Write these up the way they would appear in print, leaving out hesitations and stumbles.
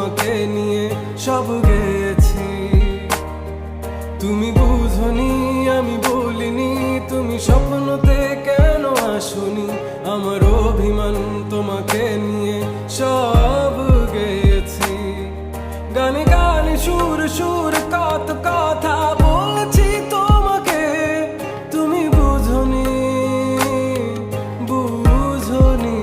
তোমাকে নিয়ে সব গেছি। তুমি বুঝনি আমি বলিনি, তুমি স্বপ্নতে কেন আসনি, আমার অভিমান তোমাকে নিয়ে সব গেছি। গানে গানে সুর সুর কত কথা বলছি তোমাকে, তুমি বুঝনি বুঝনি।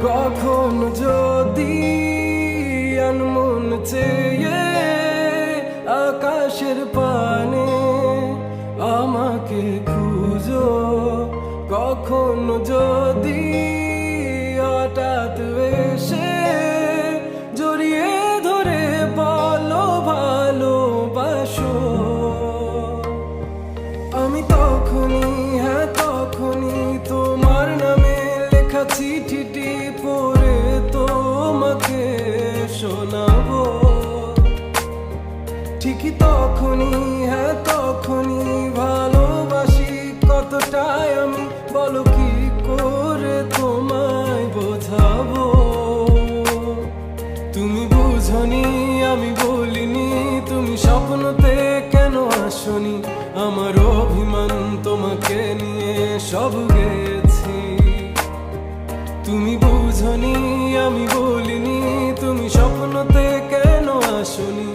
কখন যদি আনমন চেয়ে আকাশের পানে আমাকে খুঁজো, কখন যদি হঠাৎ এসে জড়িয়ে ধরে বলো ভালোবাসো, আমি তখনই হ্যাঁ তখনই তোমার নামে লেখা চিঠিটি পড়ে তোমাকে শোনাবো। ঠিকই তখনই হ্যাঁ তখনই ভালোবাসি কতটাই আমি, বলো কি করে তোমায় বোঝাবো। তুমি বুঝনি আমি বলিনি, তুমি স্বপ্নতে কেন আসনি, আমার অভিমান তোমাকে নিয়ে সব গেছি। তুমি বুঝনি আমি বলিনি, তুমি স্বপ্নতে কেন আসনি,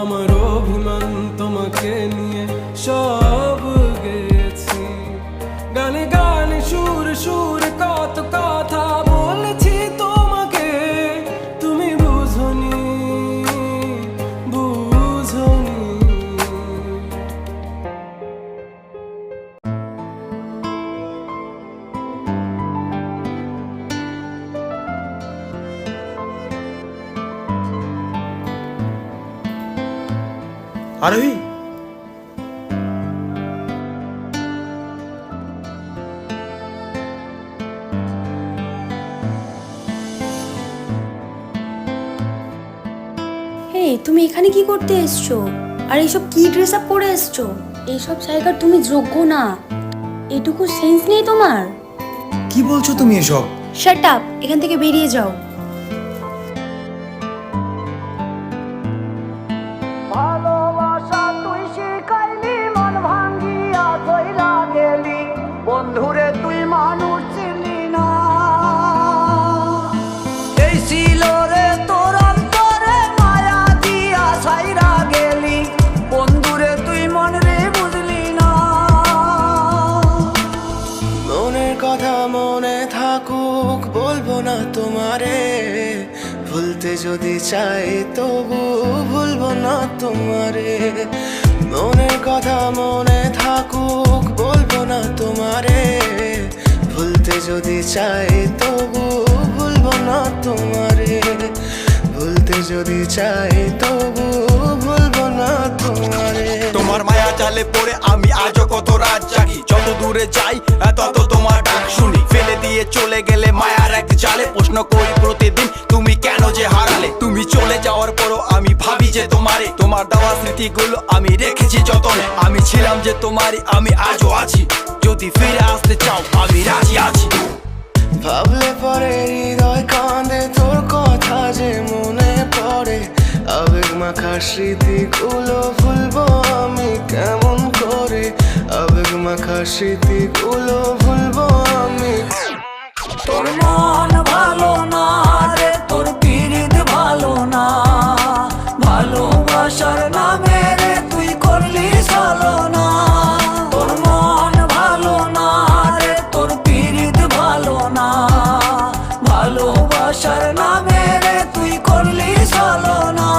আমার অভিমান তোমাকে নিয়ে সব গেছি। গানে গানে সুর সুর কত কথা বলেছি তোমাকে, তুমি বুঝনি বুঝনি। আরোহী, তুমি এখানে কি করতে এসছো? আর এইসব কি ড্রেস আপ পরে এসছো? এইসব জায়গার তুমি যোগ্য না, এটুকু সেন্স নেই তোমার। কি বলছো তুমি এসব? শাট আপ, এখান থেকে বেরিয়ে যাও। ভালোবাসা তুই শিখাইলি, মন ভাঙ্গিয়া কইরা গেলি, বন্ধুরে তুই মানুষ চিনি না। এই ছিল রে তোর অন্তরে মায়া দিয়া ছাইরা গেলি, বন্ধুরে তুই মন রে বুঝলি না। মনের কথা মনে থাকুক বলবো না তোমারে, ভুলতে যদি চাই তবু ভুলবো না তোমারে। মনের কথা মনে থাকুক বলবো না তোমারে, ভুলতে যদি চাই তবু ভুলবো না তোমারে। ভুলতে যদি চাই তবু ভুলবো না তোমারে। তোমার মায়া জালে পড়ে আমি আজও কত রাত জাগি, যত দূরে যাই তত তোমার ডাক শুনি। ফেলে দিয়ে চলে গেলে মায়ার এক জালে, প্রশ্ন করি প্রতিদিন তুমি কেন যে হারালে। তুমি চলে যাওয়ার পরও আমি ভাবি যে তোমারে, তোমার দেওয়া স্মৃতিগুলো আমি রেখেছি যতনে। আমি ছিলাম যে তোমারই, আমি আজও আছি, যদি ফিরে আসতে চাও আমি রাজি আছি। ভাবলে পরে হৃদয় কাঁদে, তোর কথা যে মনে পড়ে, আবেগ মাখা স্মৃতিগুলো ভুলবো আমি কেমন করে, আবেগ মাখা স্মৃতিগুলো ভুলবো আমি। তোর মন ভালো না রে, তোর পীড়িত ভালো না, ভালোবাসার নামে রে তুই করলি ছলনা। তোর মন ভালো না রে, তোর পীড়িত ভালো না, ভালোবাসার নামে রে তুই করলি ছলনা।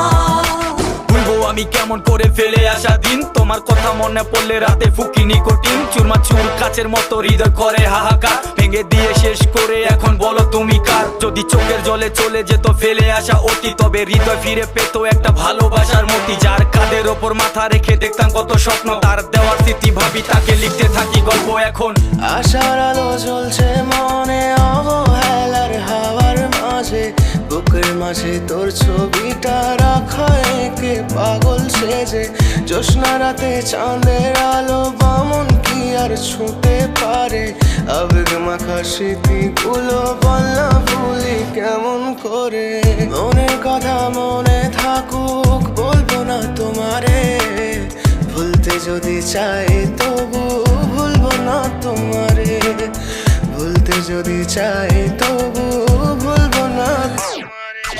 ভুলবো আমি কেমন করে ফেলে আসা দিন, তোমার কথা মনে পড়লে রাতে ফুকি নিকোটিন, চুরমা চুর গাছের মতো হৃদয় করে হাহাকার, ভেঙে দিয়ে শেষ করে এখন বলো তুমি কার। যদি চোখের জলে চলে যেত ফেলে আসা অতি, তবে হৃদয় ফিরে পেত একটা ভালোবাসার মতি। যার কাঁধের ওপর মাথা রেখে দেখতাম কত স্বপ্ন, তার দেওয়ার স্মৃতি ভাবি তাকে লিখতে থাকি গল্প এখন। আশার আলো জ্বলছে মনে অবহেলার হাওয়ার মাঝে, বুকের মাঝে তোর ছবিটা রাখা একে পাগল সেজে। জ্যোৎস্না রাতে চাঁদের আলো বামন কি আর ছুঁতে পারে, আবেগ মাখা স্মৃতিগুলো বল না ভুলি কেমন করে। মনের কথা মনে থাকুক বলবো না তোমারে, ভুলতে যদি চাই তবু ভুলবো না তোমারে, ভুলতে যদি চাই তবু ভুলবো না তোমারে।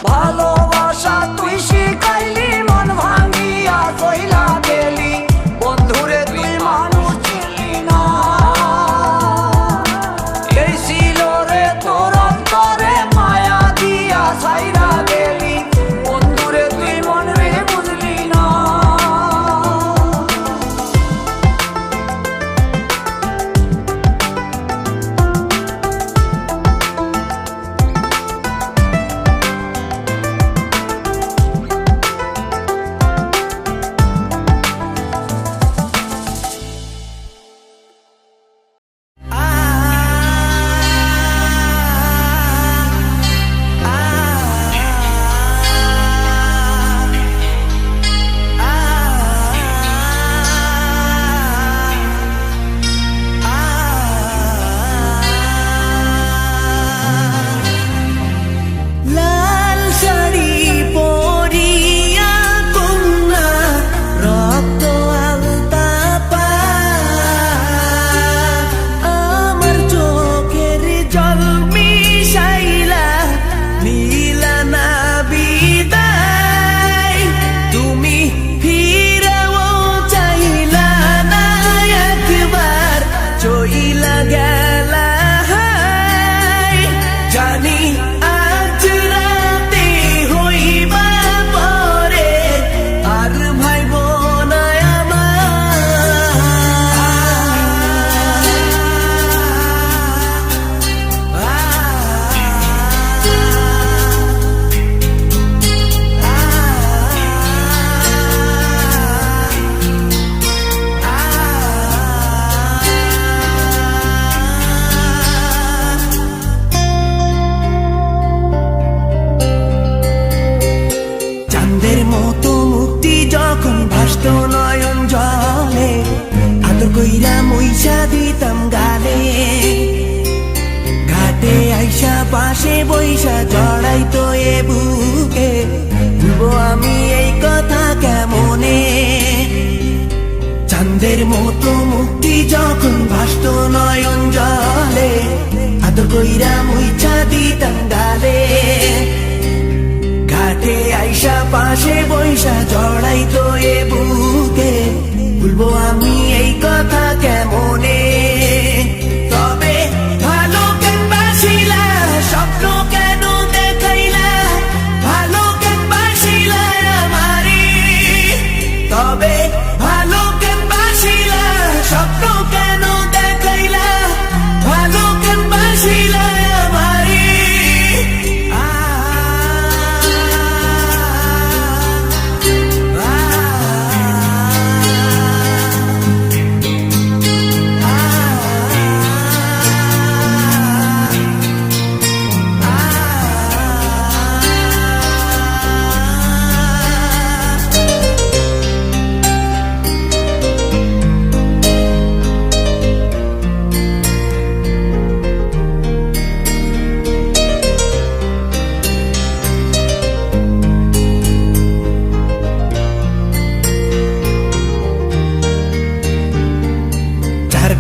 ভালোবাসা তুই শিখাইলি মন ভাঙিয়া কইলা গেলি, বন্ধুরে তুই মানুষ ছিলি না। এই ছিল রে তোর অন্তরে মায়া দিয়া ছাইরা গেলি, বন্ধুরে তুই মন রে বুঝলি না। লাল শাড়ি পরিয়া কন্যা রক্ত আলতা পা, আমার চোখের জল মিশাইলা নীলা না বিদায়। তুমি ফিরেও চাইলা না একবার, চইলা গেলা হায়। জানি আজ রাতে হইবা পরে আর ভাইব না চাঁদের মতো মুক্তি যখন ভাসত নয়ন জলে, আদর কইরা মইসা দিতাম গালে। ঘাটে আইসা পাশে বইসা জড়াইতো এ বুকে, ভুলবো আমি এই কথা কেমনে। চাঁদের মতো মুক্তি যখন ভাসত নয়ন জলে, আদর কইরা মইসা দিতাম গালে। ঘাটে আইসা পাশে বইসা জড়াইতো এ বুকে, ভুলবো আমি এই কথা কেমনে। তবে ভালো কেন বাসিলা, স্বপ্ন কেন দেখাইলা, ভালো কেন বাসিলা আমারে। তবে ভালো কেন বাসিলা, স্বপ্ন কেন দেখাইলা, ভালো কেন বাসিলা আমারে।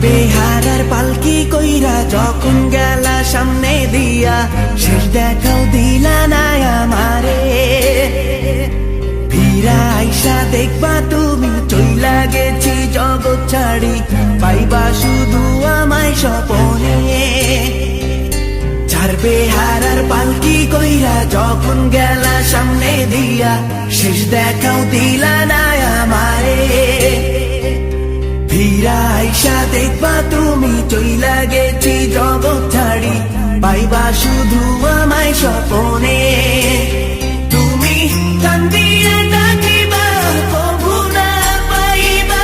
বেহারার পালকি কইরা যখন গেলা সামনে দিয়া, শেষ দেখাও দিলা না আমারে। ফিরা আইসা দেখবা তুমি চইলা গেছি জগৎ ছাড়ি, পাইবা শুধু আমায় স্বপনে। চার বেহারার পালকি কইরা যখন গেলা সামনে দিয়া, শেষ দেখাও দিলা না আমারে। ফিরা আইসা দেখবা তুমি চইলা গেছি জগৎ ছাড়ি, পাইবা শুধু আমায় স্বপনে। তুমি কান্দিয়া ডাকিবা কভু না পাইবা,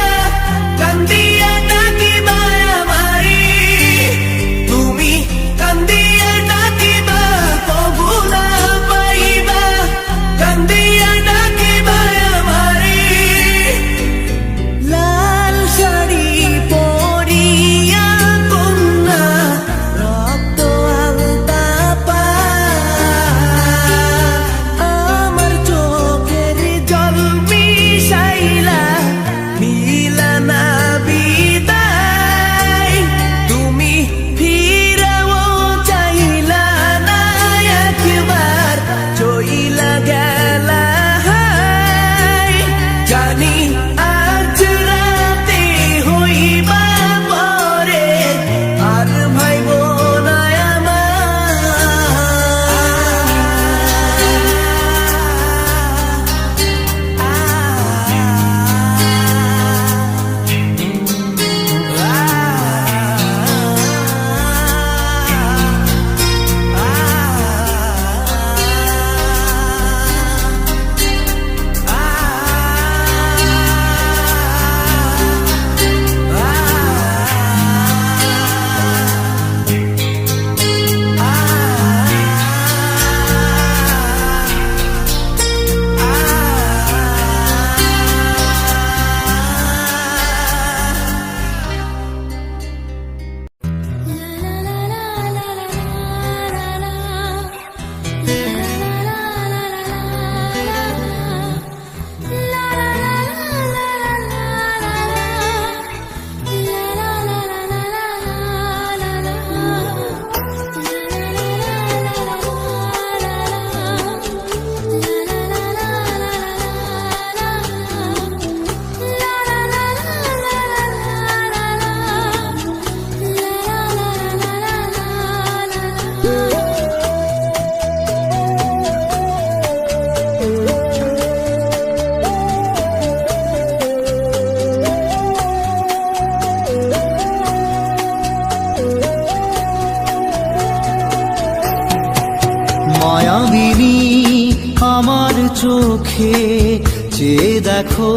কান্দিয়া ডাকিবা আমারে। তুমি কান্দিয়া ডাকিবা কভু না পাইবা, কান্দিয়া ডাকিবা আমারে। লাল শাড়ি পরিয়া কন্যা রক্ত আলতা পা, আমার চোখের জল মিশাইলা দিলা না বিদায়। তুমি ফিরাও চাইলা না একবার, চইলা গেলা হায়। জানি আজ রাতে হইবা পরে, আর ভাইব না মায়াবিনী আমার চোখে চেয়ে দেখো,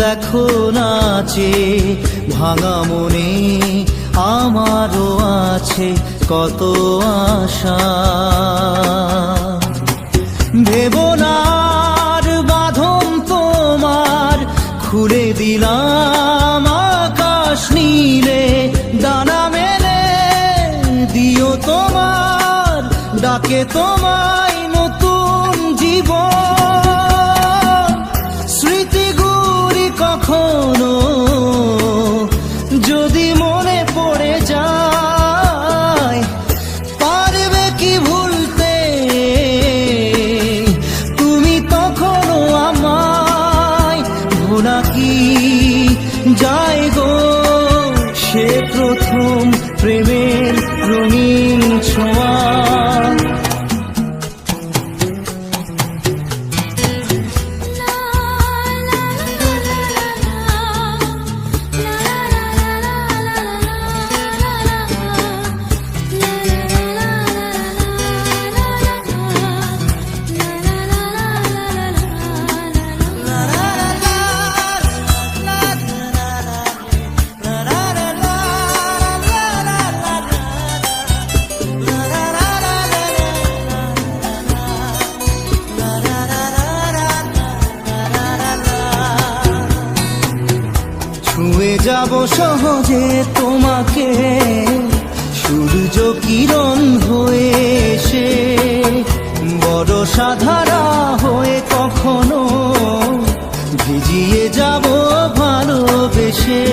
দেখো নাচে ভাঙা মনে আমারও আছে কত আশা। ভেবনার বাঁধন তোমার খুলে দিলাম আকাশ নীলে, ডানা মেলে দিও তোমার ডাকে তোমায় নতুন জীবন। স্মৃতিগুলি কখনো যদি মনে পড়ে যায়, পারবে কি ভুলতে তুমি তখনও আমায়। ভোলা কি যায় গো সে প্রথম প্রেমের রঙিন ছোঁয়া। ছুঁয়ে যাব সহজে তোমাকে সূর্য কিরণ হয়ে এসে, বড় সাধারা হয়ে কখনো ভিজিয়ে যাব ভালোবেসে।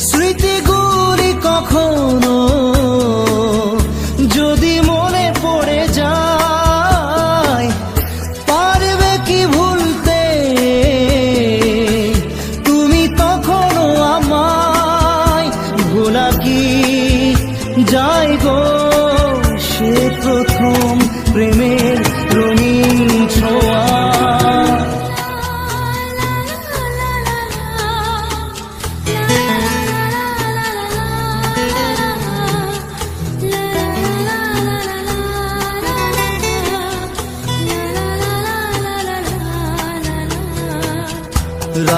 স্মৃতিগুলি কখনো যদি মনে পড়ে যায়, পারবে কি ভুলতে তুমি তখনও আমায়। ভোলা কি যায় গো সে প্রথম প্রেমের রঙিন ছোঁয়া।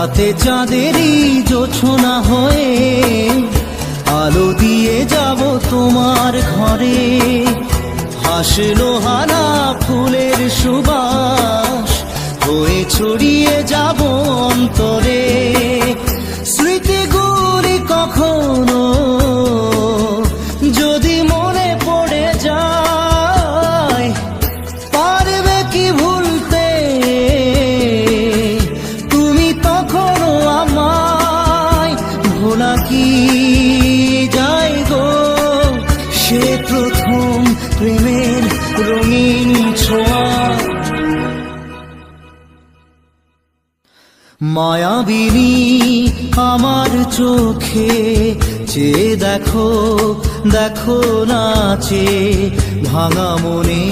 রাতে চাঁদেরই জোছনা হয়ে আলো দিয়ে যাব তোমার ঘরে। হাসলো হানা ফুলের সুবাস হয়ে ছড়িয়ে যাব অন্তরে। স্মৃতিগুলি কখনো যদি মনে পড়ে যায়, পারবে কি ভুলতে তুমি তখনও আমায়? ভোলা কি যায় গো সে প্রথম প্রেমের রঙিন ছোঁয়া। মায়াবিনী আমার চোখে চেয়ে দেখো, দেখো নাচে ভাঙা মনে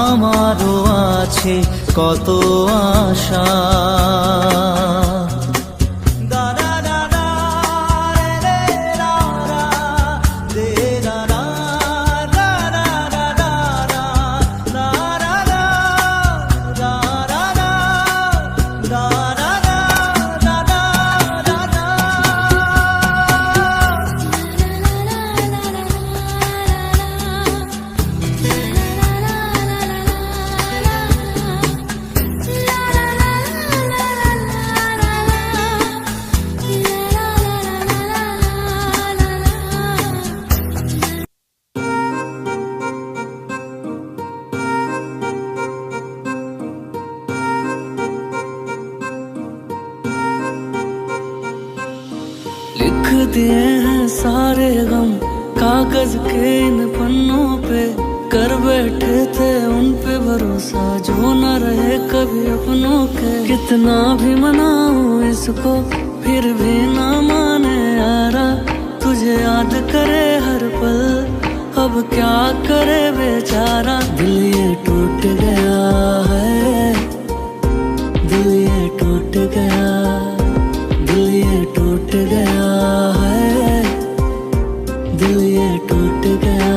আমারও আছে কত আশা। लिख दिए हैं सारे गम कागज के इन पन्नों पे, कर बैठे थे उन पे भरोसा जो न रहे कभी अपनों के। कितना भी मनाऊं इसको फिर भी ना माने यारा, तुझे याद करे हर पल अब क्या करे बेचारा। दिल ये टूट गया है, दिल ये टूट गया, दिल ये टूट गया है, दिल ये टूट गया।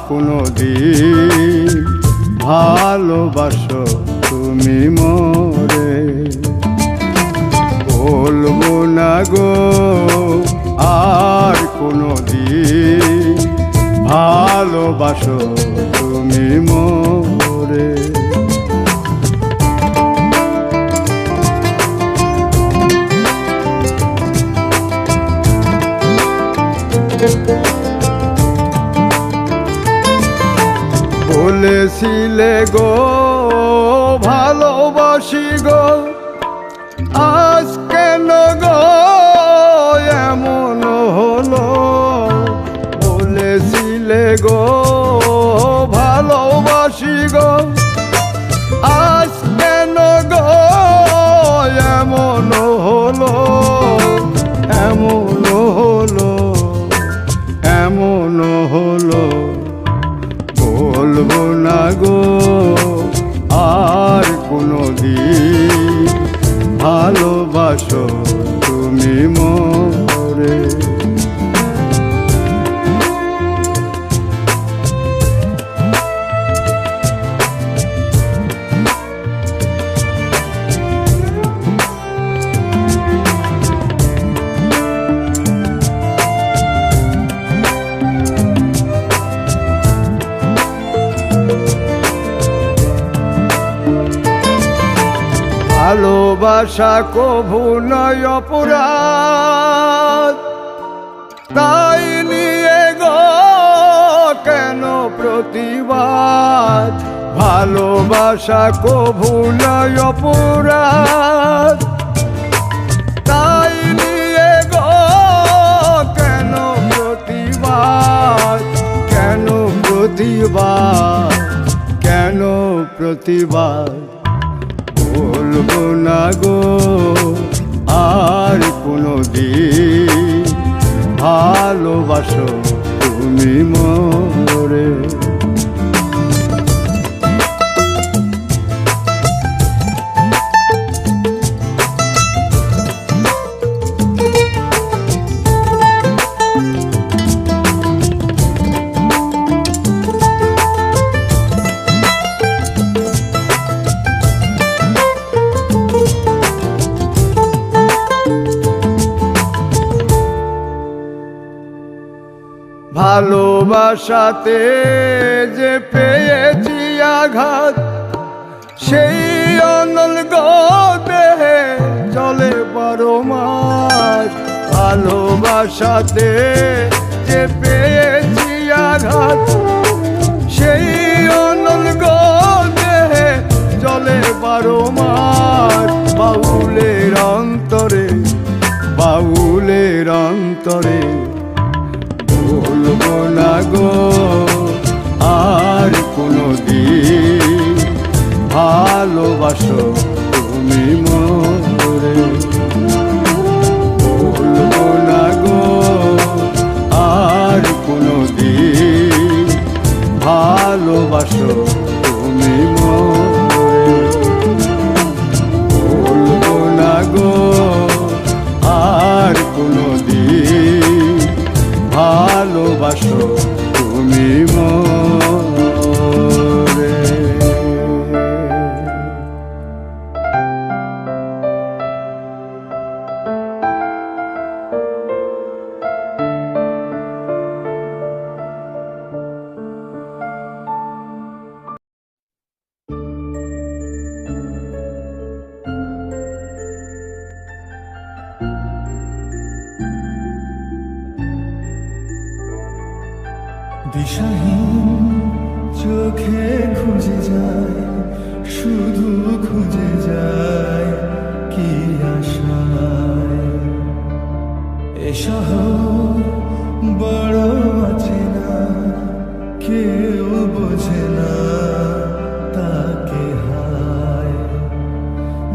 কোনো দিন ভালোবাসো তুমি মোরে, বলবো না গো আর কোনো দিন ভালোবাসো তুমি মোরে। বলেছিলে গো ভালোবাসি গো, আজ কেন গো এমন হলো? বলেছিলে গো ভালোবাসি গো, আজ কেন গো এমন হলো? এমন হলো, এমন হলো, বলবো না গো আর কোনো দিন ভালোবাসো তুমি মোরে। ভালোবাসা কভু নয় অপরাধ, তাই নিয়ে গো কেন প্রতিবাদ? ভালোবাসা কভু নয় অপরাধ, তাই নিয়ে গো কেন প্রতিবাদ? কেন প্রতিবাদ? কেন প্রতিবাদ? বলবো না গো আর কোনো দিন ভালোবাসো তুমি মোরে। ভালোবাসাতে যে পেয়েছি আঘাত, সেই অনল গো দেহে চলে 12 মাস। ভালোবাসাতে যে পেয়েছি আঘাত, সেই অনল গো দেহে চলে 12 মাস। বাউলের অন্তরে, বাউলের অন্তরে, বলবো না গো আর কোনো দিন ভালোবাসো তুমি মোরে। বলবো না গো আর কোনো দিন ভালোবাসো তুমি মোরে। বলবো না গো আর কোনো দিন ভালোবাসো তুমি মোরে। দিশাহীন চোখে খুঁজে যায়, শুধু খুঁজে যায় কি আশায়। এ শহর বড় অচেনা, কেউ বোঝে না তাকে হায়।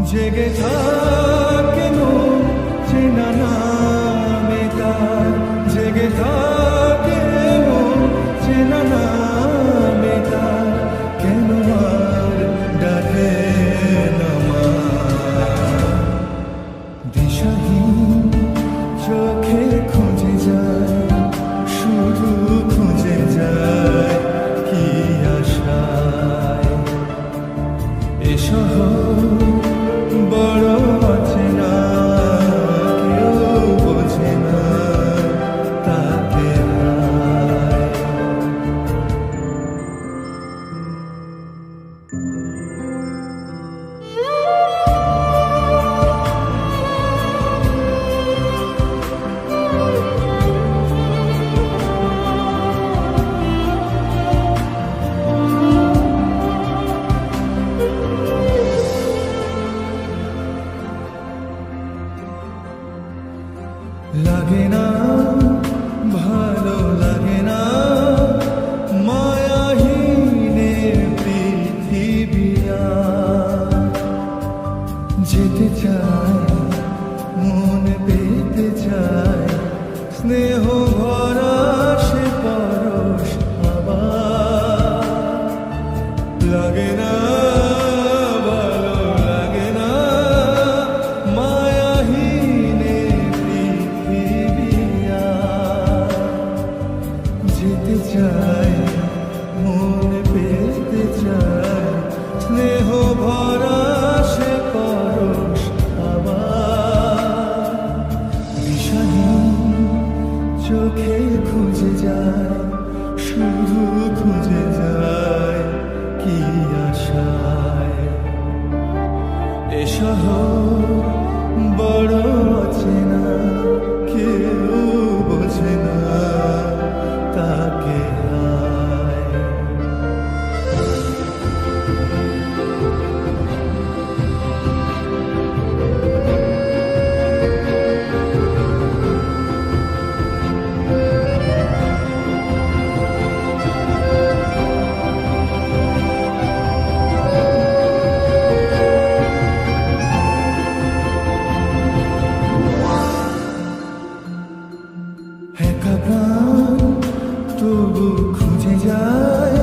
জেগে থাকে মন চেনা নামে তার, জেগে থাকে মন চেনা নামে তার। কেন আর ডাকে না মা? দিশাহীন চোখে খুঁজে যায়, শুধু খুঁজে যায় বুঝতে চাই, মন পেতে চাই, স্নেহ ভরা সে পরশ আবার। দিশাহীন চোখে খুঁজে যায়, শুধু খুঁজে যায় কি আশায়। এ শহর বড় অচেনা, কেউ বোঝে না তাকে হায়। একা প্রাণ তবু খুঁজে যায়,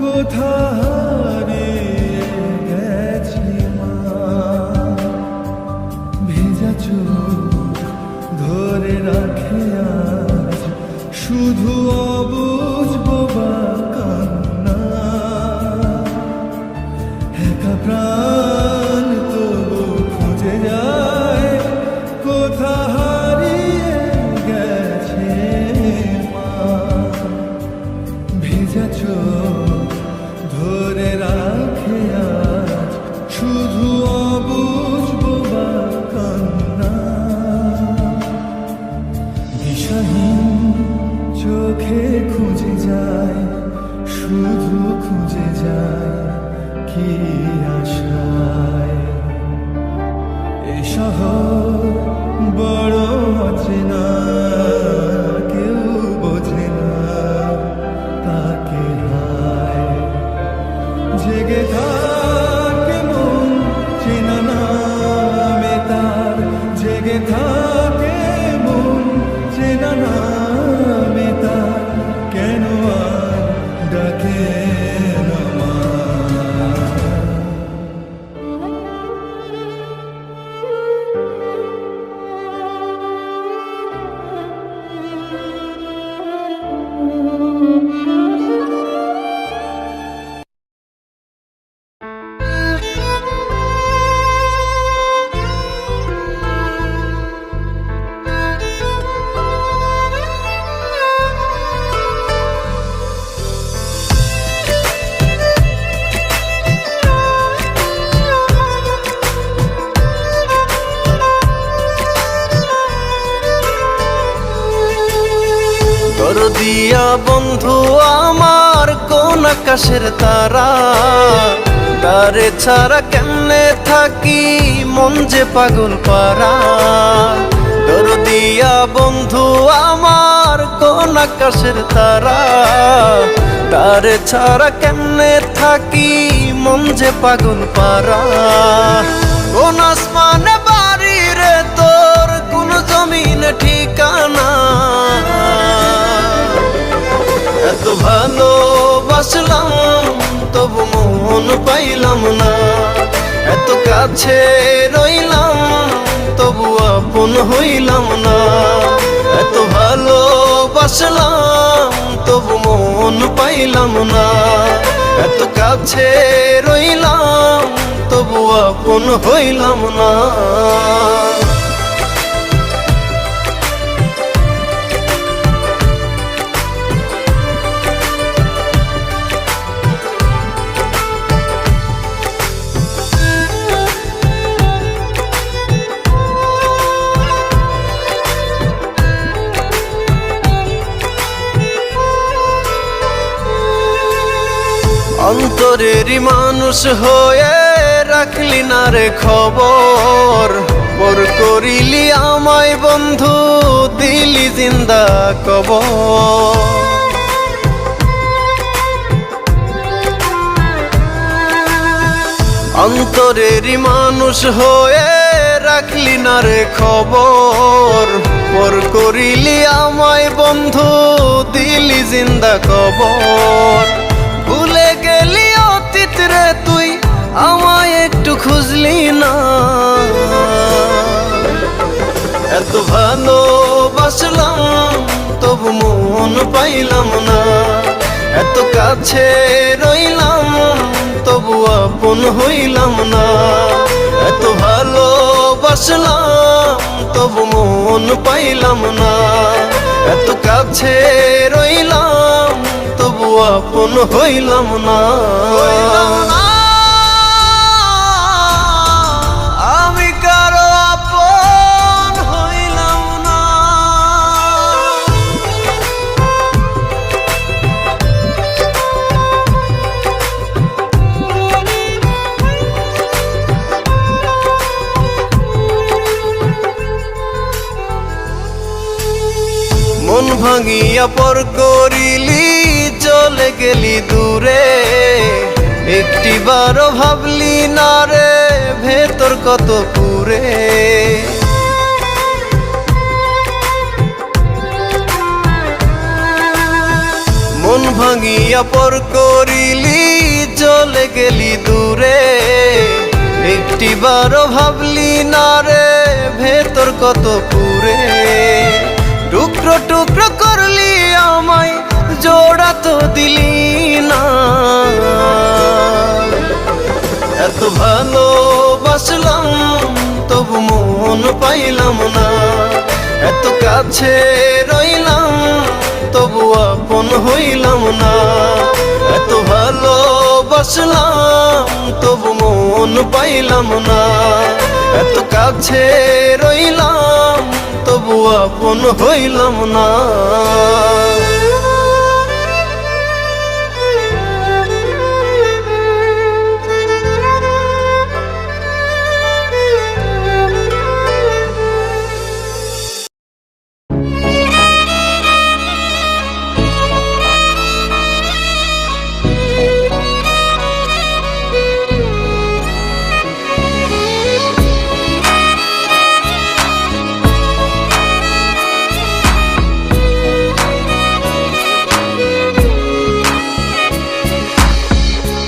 কোথা হারিয়ে গেছে মা। ভেজা চোখ ধরে রাখে আজ, শুধু অবুঝ বোবা কান্না। একা প্রাণ তবু খুঁজে যায়, কোথা হারিয়ে গেছে মা। ভেজা চোখ ধরে রাখে আজ, শুধু অবুঝ বোবা কান্না। দিশাহীন চোখে খুঁজে যায়, শুধু খুঁজে যায় কি আশায়। এ শহর বড় অচেনা, কেউ বোঝে না তাকে হায়। জেগে থাকে মন চেনা নামে তার, জেগে থাকে মন চেনা নামে তার, কেন আর ডাকে না মা। দরদিয়া বন্ধু আমার কোন আকাশের তারা, তারে ছাড়া কেমনে থাকি মন যে পাগল পারা। দরদিয়া বন্ধু আমার কোন আকাশের তারা, তারে ছাড়া কেমনে থাকি মন যে পাগল পারা। কোন আসমানে বাড়ি রে তোর, কোন জমিনে ঠিকানা। এত ভালোবাসলাম তবু মন পাইলাম না, এত কাছে রইলাম তবু আপন হইলাম না। এত ভালোবাসলাম তবু মন পাইলাম না, এত কাছে রইলাম তবু আপন হইলাম না। অন্তরেরই মানুষ হয়ে রাখলি না রে খবর, পর করিলি আমায় বন্ধু দিলি জিন্দা কবর। অন্তরেরই মানুষ হয়ে রাখলি না রে খবর, পর করিলি আমায় বন্ধু দিলি জিন্দা কবর। ভুলে গেলি অতীত রে তুই, আমায় একটু খুঁজলি না। এত ভালোবাসলাম তবু মন পাইলাম না। এত কাছে রইলাম তবু আপন হইলাম না। এত ভালোবাসলাম তবু মন পাইলাম না। এত কাছে রইলাম তবু আপন হইলাম না। আমি কারো আপন হইলাম না। মন ভাঙিয়া পর করিলি চলে গেলি দূরে। একটিবারও ভাবলি না রে ভেতর কত পুরে। মন ভাঙিয়া পর করিলি চলে গেলি দূরে। একটিবারও ভাবলি না রে ভেতর কত পুরে। টুকরো টুকরো করলি আমায় জোড়া তো দিলি না। এত ভালোবাসলাম তবু মন পাইলাম না। এত কাছে রইলাম তবু আপন হইলাম না। এত ভালোবাসলাম তবু মন পাইলাম না। এত কাছে রইলাম তবু আপন হইলাম না।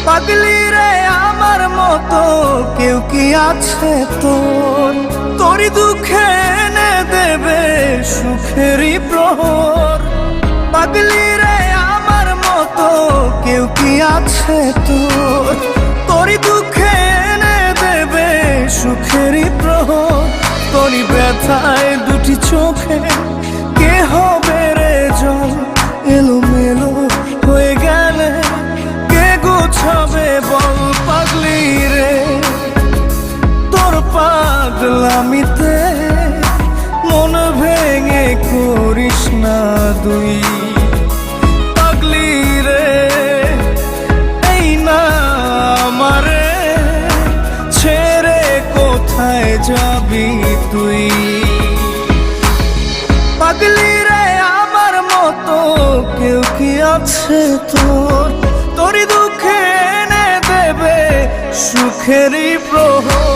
পাগলি রে আমার মতো কেউ কি আছে তোর? তোরই দুঃখে এনে দেবে সুখেরই প্রহর। পাগলি রে আমার মতো কেউ কি আছে তোর? তোরই দুঃখে এনে দেবে সুখেরই প্রহর। তোরই ব্যথায় দুটি চোখে কে হবে রে জল? এলোমেলো হয়ে গেলে গোছাবে বল পাগলি রে? তোর পাগলামিতে মন ভেঙে করিস না দুই। পাগলি রে এই না আমারে ছেড়ে কোথায় যাবি তুই? পাগলি রে আমার মতো কেউ কি আছে তোর? তোরই দুঃখে এনে দেবে সুখেরই প্রহর।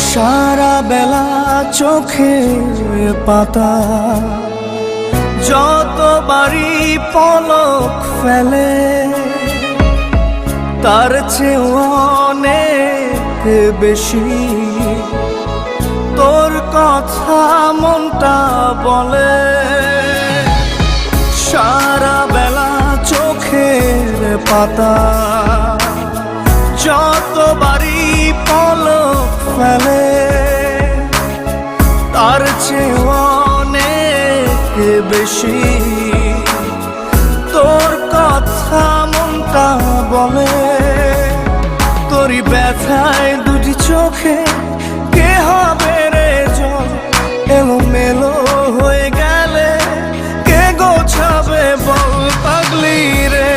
সারা বেলা চোখের পাতা যতবারই পলক ফেলে, তার চেয়ে অনেক বেশি তোর কথা মনটা বলে। সারা বেলা চোখের পাতা যতবারই পলক ফেলে, তার চেয়ে অনেক বেশি তোর কথা মনটা বলে। তোরই ব্যথায় দুটি চোখে কে হবে রে জল? এলোমেলো হয়ে গেলে কে গোছাবে বল পাগলি রে?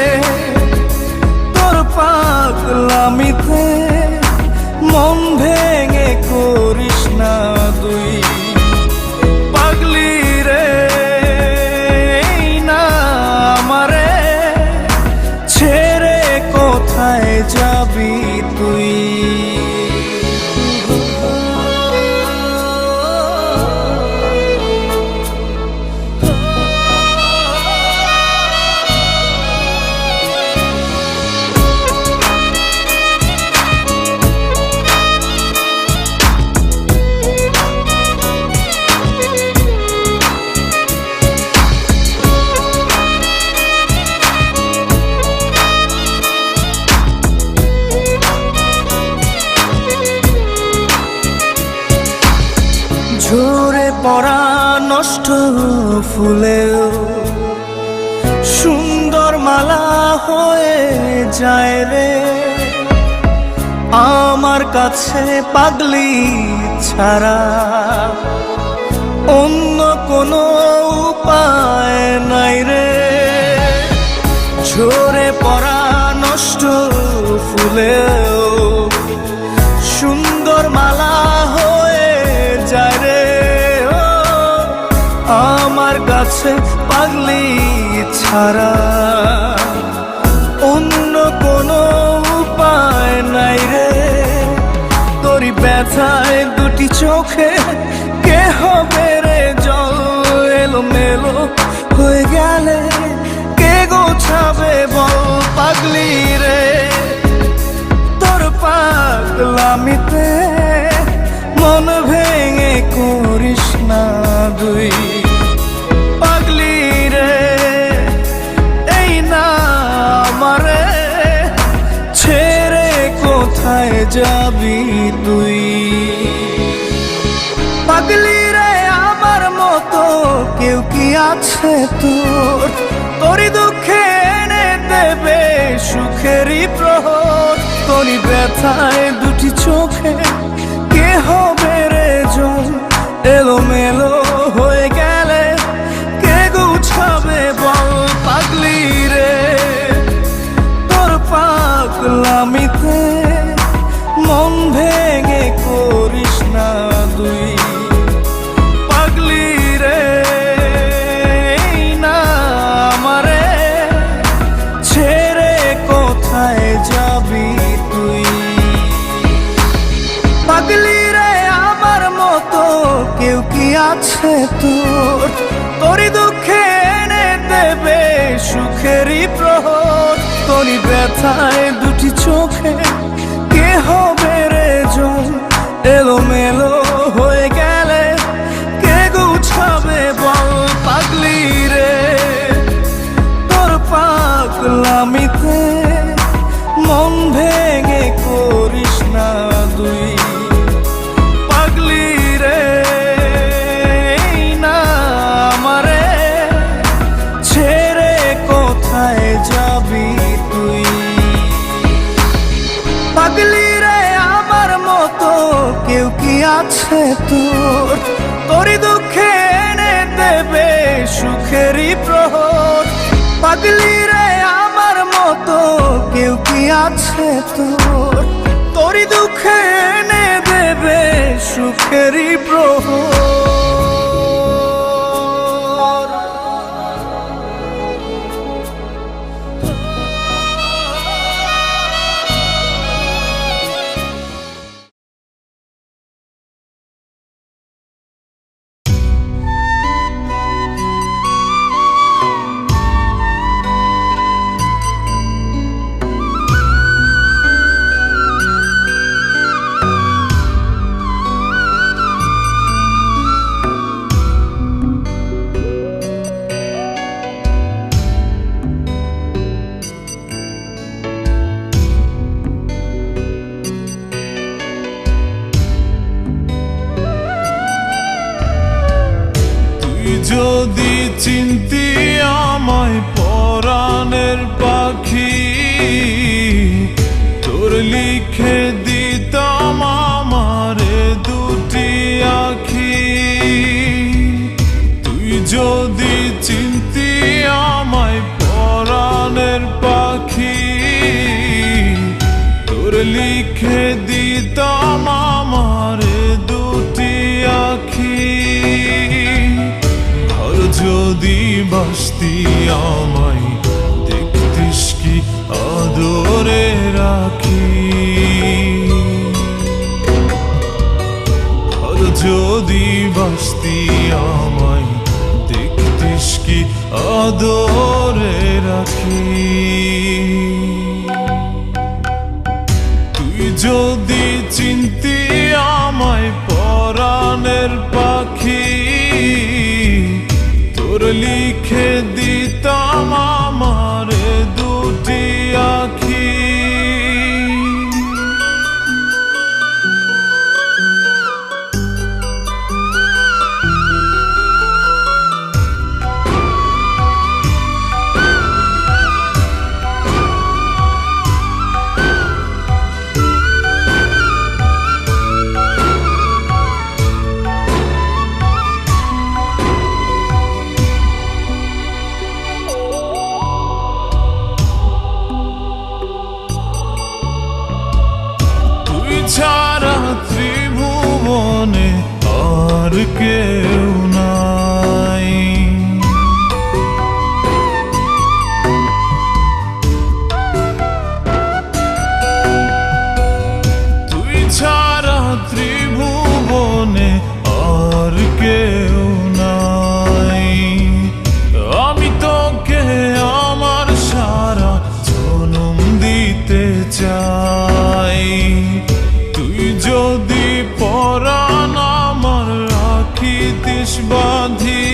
তোর পাগলামিতে মন ভেঙে করিস না দুই। পাগলি রে এই না আমারে ছেড়ে কোথায় যাবি তুই? ঝরে পড়া নষ্ট ফুলেও সুন্দর মালা হয়ে যায় রে আমার কাছে পাগলি ছাড়া অন্য কোনো উপায় নাই রে ঝরে পড়া নষ্ট ফুলেও সুন্দর মালা হয়ে যায় রে ও আমার কাছে পাগলি ছাড়া অন্য কোনো উপায় নাই রে তোরি ব্যথায় দুটি চোখে কে হবে রে জল এলোমেলো হয়ে গেলে কে গোছাবে বল পাগলি রে তোর পাগলামিতে মন ভেঙে করিস না দুই পাগলি রে এই না আমারে ছেড়ে কোথায় যাবি তুই পাগলি রে আমার মতো কেউ কি আছে তোর তোরই দুঃখে এনে দেবে সুখেরই প্রহর তোরই ব্যথায় দুটি চোখে কে হবে রে জল এলোমেলো হয়ে গেলে কে গুছাবে বল পাগলি রে তোর পাগলামিতে মন ভেঙে করিস না দুই পাগলি রে এই না আমারে ছেড়ে কোথায় যাবি তুই পাগলি রে আমার মতো কেউ কি আছে তোর তোরই দুঃখে এনে দেবে সুখেরই প্রহর তোরই ব্যথায় দুটি চোখে কে হবে রে জল এলোমেলো হয়ে গেলে কে গুছাবে বল পাগলি রে তোর পাগলামিতে মন ভেঙে করিস না দুই পাগলি রে এই না আমারে ছেড়ে কোথায় যাবি তুই পাগলি রে আমার মতো কেউ কি আছে তোর তোরই দুঃখে এনে দেবে সুখেরই প্রহর পাগলি রে আমার মতো কেউ কি আছে তোর তোরই দুঃখে এনে দেবে সুখেরই প্রহর যদি চিনতি আমায় পরাণের পাখি তোর লিখে দিতাম আমারে দুটি আখি তুই যদি চিনতি আমায় পরাণের পাখি তোর লিখে দিতাম আমারে দুটি আখি যদি বাসতি আমায় দেখতিস কি আদরে রাখি যদি বাসতি আমায় দেখতিস কি আদরে রাখি তুই যদি চিনতি আমায় পরাণের পাখি তোর লিখে দিতাম আমারে দুটি আখি আর কেউ নাই। তুই ছাড়া ত্রিভুবনে আর কেউ নাই। আমি তোকে আমার সারা জনম দিতে চাই। তুই যদি পরাণ আমার রাখিতিস বাঁধি,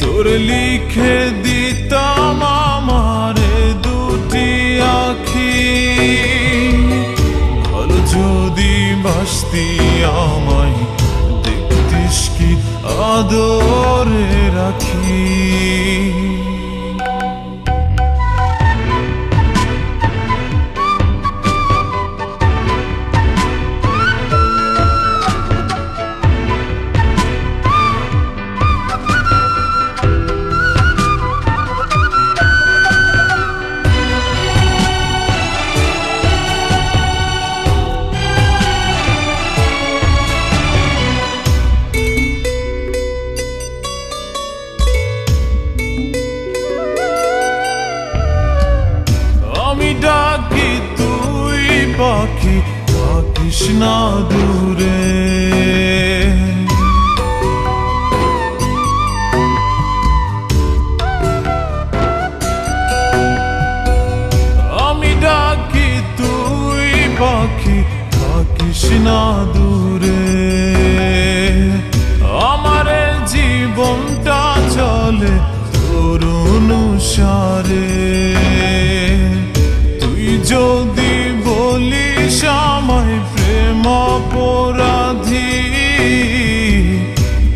তোর লিখে দিতাম আমারে দুটি আখি। ভালো যদি বাসতি আমায় দেখতিস কি আদরে রাখি। আমি ডাকি তুই পাখি থাকিস না দূরে। আমি ডাকি তুই পাখি থাকিস না দূরে। আমার জীবনটা চলে তোর অনুসারে। তুই যদি বলিস আমায় প্রেম অপরাধী,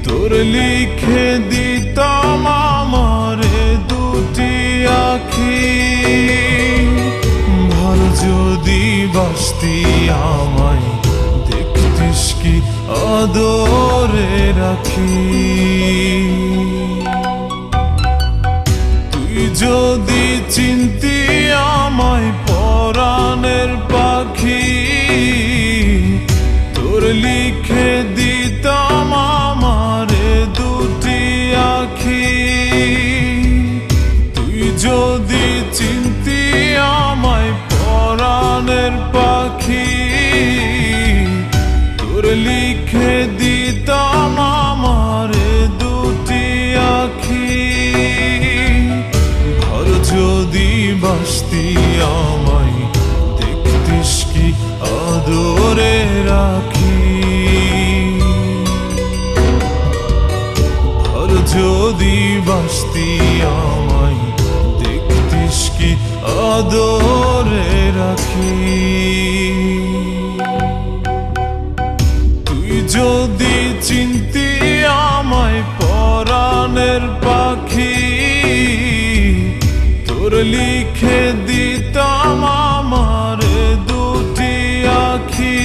তোর লিখে দিতাম আমারে দুটি আখি। ভালো যদি বাসতি আমায় দেখতিস কি আদরে রাখি। তুই যদি চিনতি আমায় পরাণের পাখি, তোর লিখে দিতাম আমারে দুটি আখি। তুই যদি চিনতি আমায় পরাণের পাখি, তোর লিখে দিতাম আমারে দুটি আখি। ভালো যদি বাসতি আমায় দেখতিস কি আদরে রাখি। ভালো যদি বাসতি আমায় দেখতিস কি আদরে রাখি। তুই যদি চিনতি আমায় পরাণের পাখি, তোর লিখে দিতাম আমারে দুটি আখি।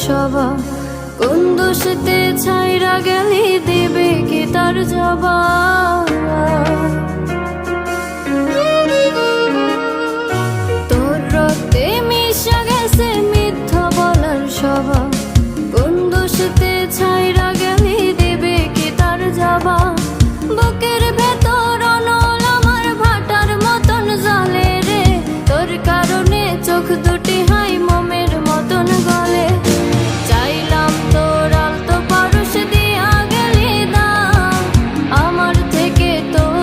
স্বভাব কোন দোষেতে ছাইরা গেলি দিবে কি তার জবাব তোর রক্তে মিশা গেছে মিথ্যা বলার স্বভাব কোন দোষেতে ছাইরা গেলি দিবে কি তার জবাব বুকের ভেতর অনল আমার ভাটার মতন জ্বলে রে তোর কারণে চোখ দুটি হাই মোমের মতন গলে চাইলাম তোর আলতো পরশ দিয়া গেলি দাম আমার থেকে তোর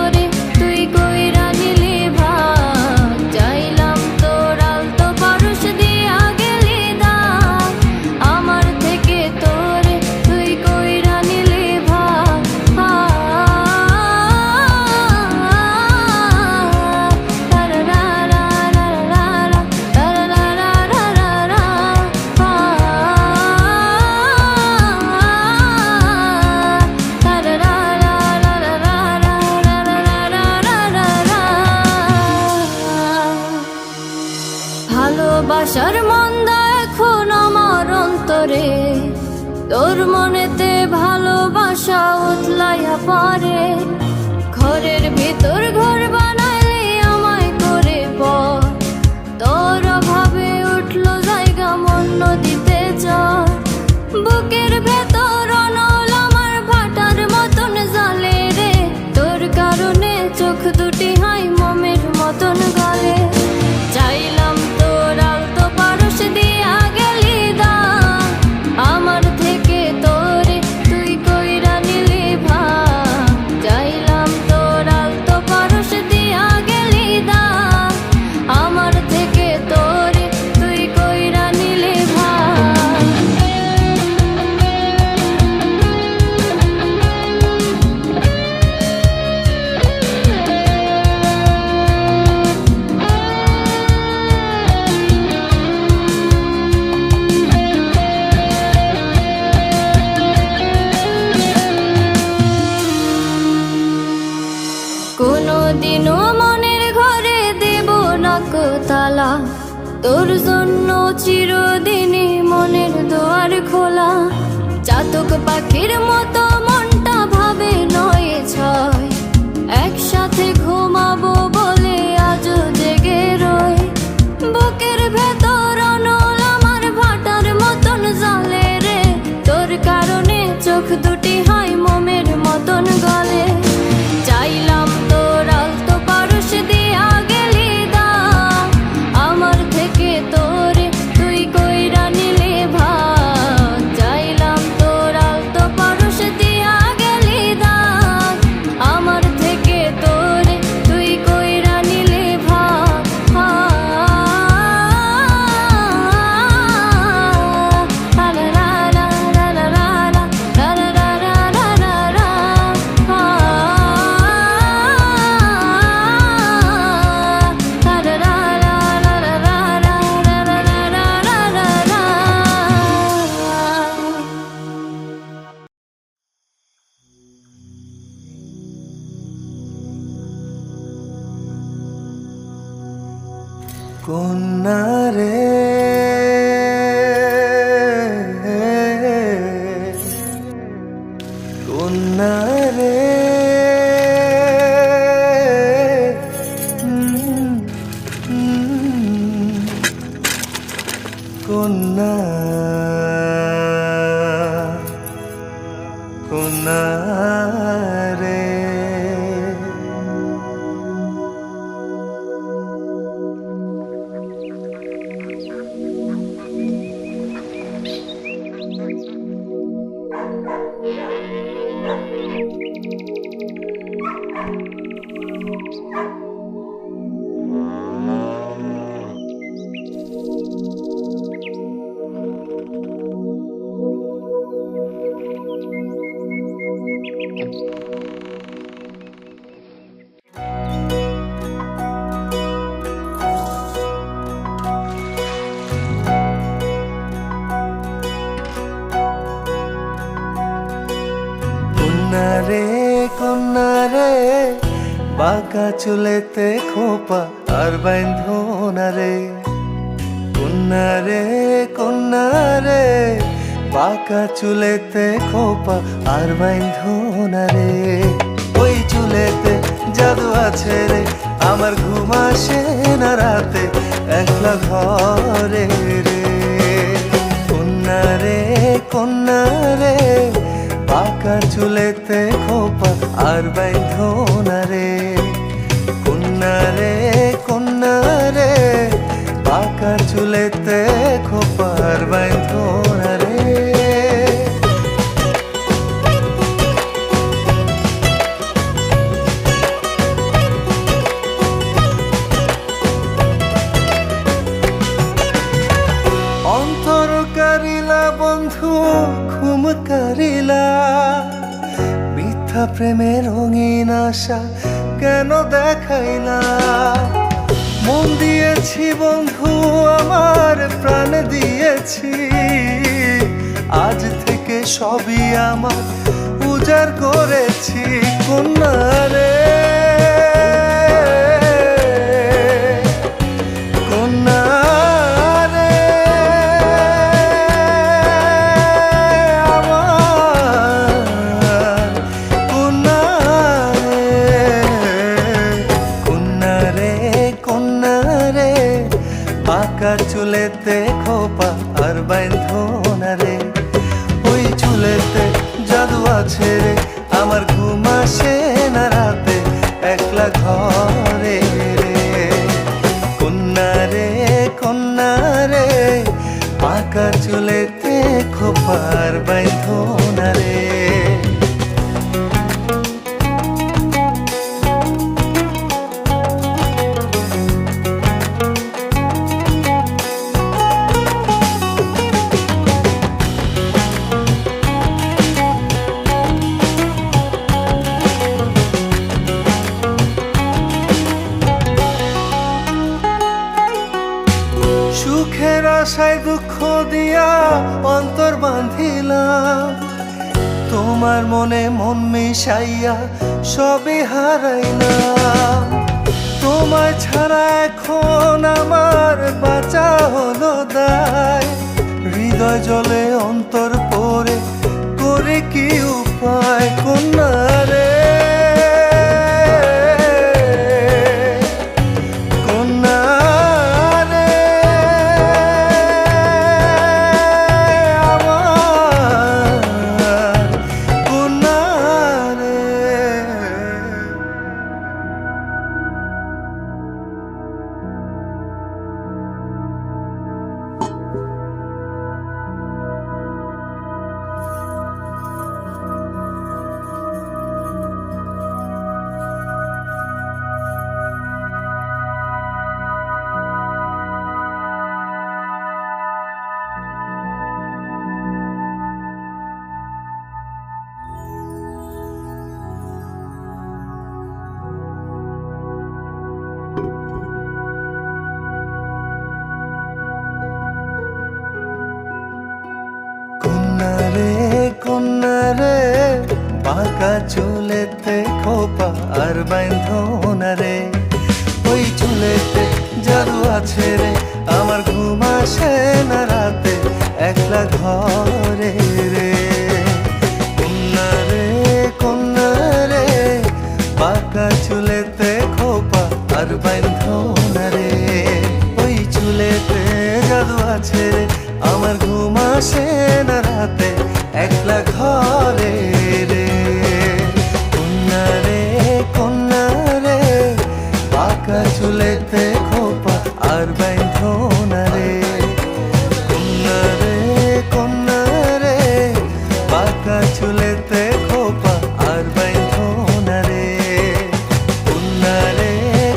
আশার মন্দা এখন আমার অন্তরে, তোর মনেতে ভালোবাসা উতলাইয়া পারে। ঘরের ভিতর ঘর বানাইলে আমায় করে পর, তোর অভাবে উঠলো জায়গা মন নদীতে চর। বুকের ভেতর অনল আমার ভাটার মতন জ্বলে রে, তোর কারণে চোখ দুটি হাই মমের মতন গলে। চাইলাম তোর আলতো পারস দিয়া গেলি দা, আমার থেকে তোরে তুই কইরা নিলি ভাগ। চাইলাম তোর আলতো পারস দিয়া গেলি দা, আমার থেকে তোরে তুই কইরা নিলি ভাগ। কোনদিনও মনের ঘরে দেব না কো তালা, তোর জন্য চিরদিনই মনের দুয়ার খোলা। চাতক পাখির মতো মনটা ভাবে নয় ছয়, একসাথে ঘুমাবো বলে আজও জেগে রই। বুকের ভেতর অনল আমার ভাটার মতন জ্বলে রে, তোর কারণে চোখ দুটি হাই মোমের মতন গলে। চাইলাম তোর আলতো পারস দিয়া গেলি দা, আমার থেকে তোরে তুই কইরা নিলে ভাগ। চাইলাম তোর আলতো পারস দিয়া গেলি দা, আমার থেকে তোরে তুই কইরা নিলে ভাগ। কন্যা রে কন্যা রে কন্যা কন্যা রে। কন্যা রে কন্যা রে, বাঁকা চুলেতে খোপা আর বাইন্ধো না রে। কন্যা রে কন্যা রে, বাঁকা চুলেতে খোপা আর বাইন্ধো না রে। ওই চুলেতে জাদু আছে রে, আমার ঘুম আসে না রাতে একলা ঘরে রে। কন্যা রে কন্যা রে, বাঁকা চুলেতে খোপা আর বাইন্ধো না রে। কন্যা রে কন্যা রে, বাঁকা চুলেতে খোপা আর বাইন্ধো না রে। অন্তর কারিলা বন্ধু ঘুম কারিলা, মিথ্যা প্রেমের রঙিন আশা কেন দেখাইলা। মন দিয়েছি বন্ধু আমার প্রাণ দিয়েছি, আজ থেকে সবই আমার উজাড় করেছি। কন্যা রে কন্যা রে পাকা চুলেতে খোপা আর বাইন্ধো না রে, ওই চুলেতে জাদু আছে রে, আমার ঘুম আসে না রাতে একলা ঘরে রে। কন্যা রে পাকা চুলেতে খোপা আর বাইন্ধো না রে। সুখের আশায় দুঃখ দিয়া অন্তর বাঁধিলাম, তোমার মনে মন মিশাইয়া সবে হারাইলাম। তোমায় ছাড়া এখন আমার বাঁচা হলো দায়, হৃদয় জলে অন্তর পড়ে করে কি উপায়। কন্যা রে কন্যা রে পাকা চুলেতে খোপা আর বাইন্ধো না রে, ওই চুলেতে জাদু আছে রে, আমার ঘুম আসে না রাতে একলা ঘরে রে। কন্যা রে পাকা চুলেতে খোপা আর বাইন্ধো না রে, ওই চুলেতে জাদু আছে রে, আমার ঘুম আসে না রাতে একলা ঘরে রে। কন্যা রে পাকা চুলেতে খোপা আর বাইন্ধো না রে। কন্যা রে পাকা চুলেতে খোপা আর বাইন্ধো না রে।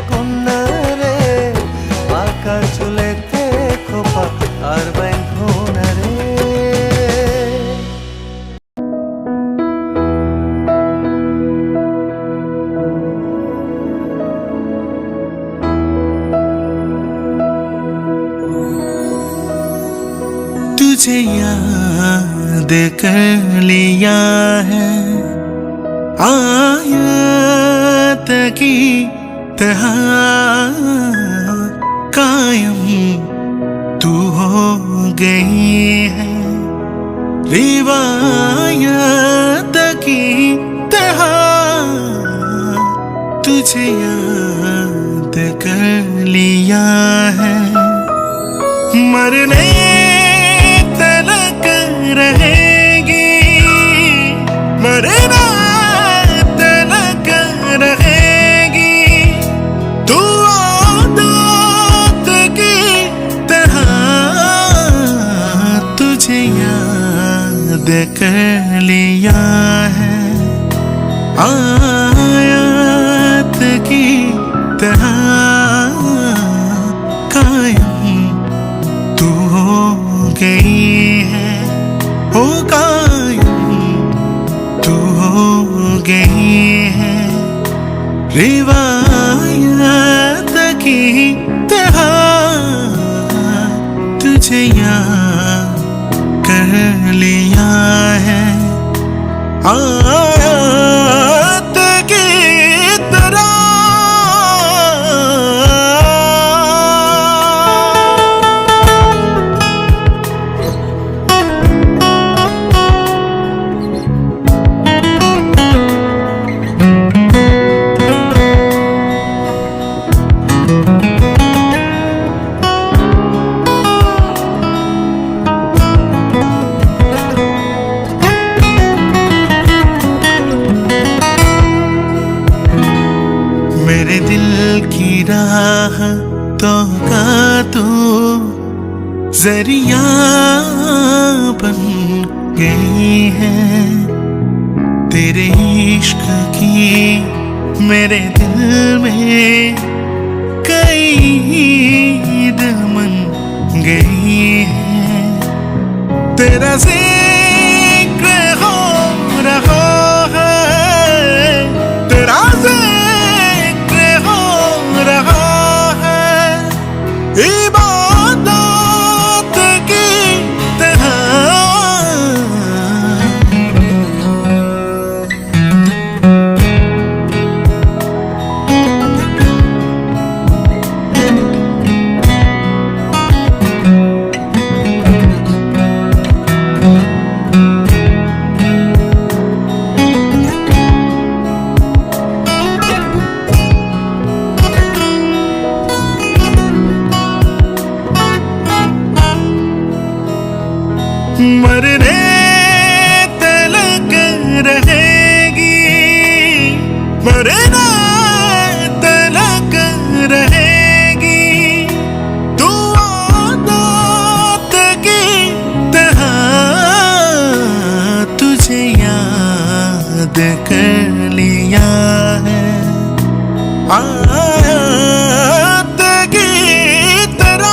কন্যা রে পাকা চুলেতে খোপা আর বাইন্ধো না রে। तुझे याद कर लिया है आयत की तरह कायम तू हो गई है रिवायत की तरह। तुझे याद कर लिया है मरने तलक रहेगी मरना तलक रहेगी तू आदत की तरह। तुझे याद कर लिया है आयत की तरह कायम तू हो गई है हो कायम तू हो गई है रिवायत की तरह। तुझे याद कर लिया है आयत की तरह। मेरे दिल की राहतों का तू जरिया बन गई है। तेरे इश्क की मेरे दिल में कैद मन गई है। तेरा जिक्र हो रहा है, तेरा जिक्र हो रहा है, इबादत की तरह। मरने तलक रहेगी, मरना तलक रहेगी, तू आदत की तरह। तुझे याद कर लिया है आदत की तरह।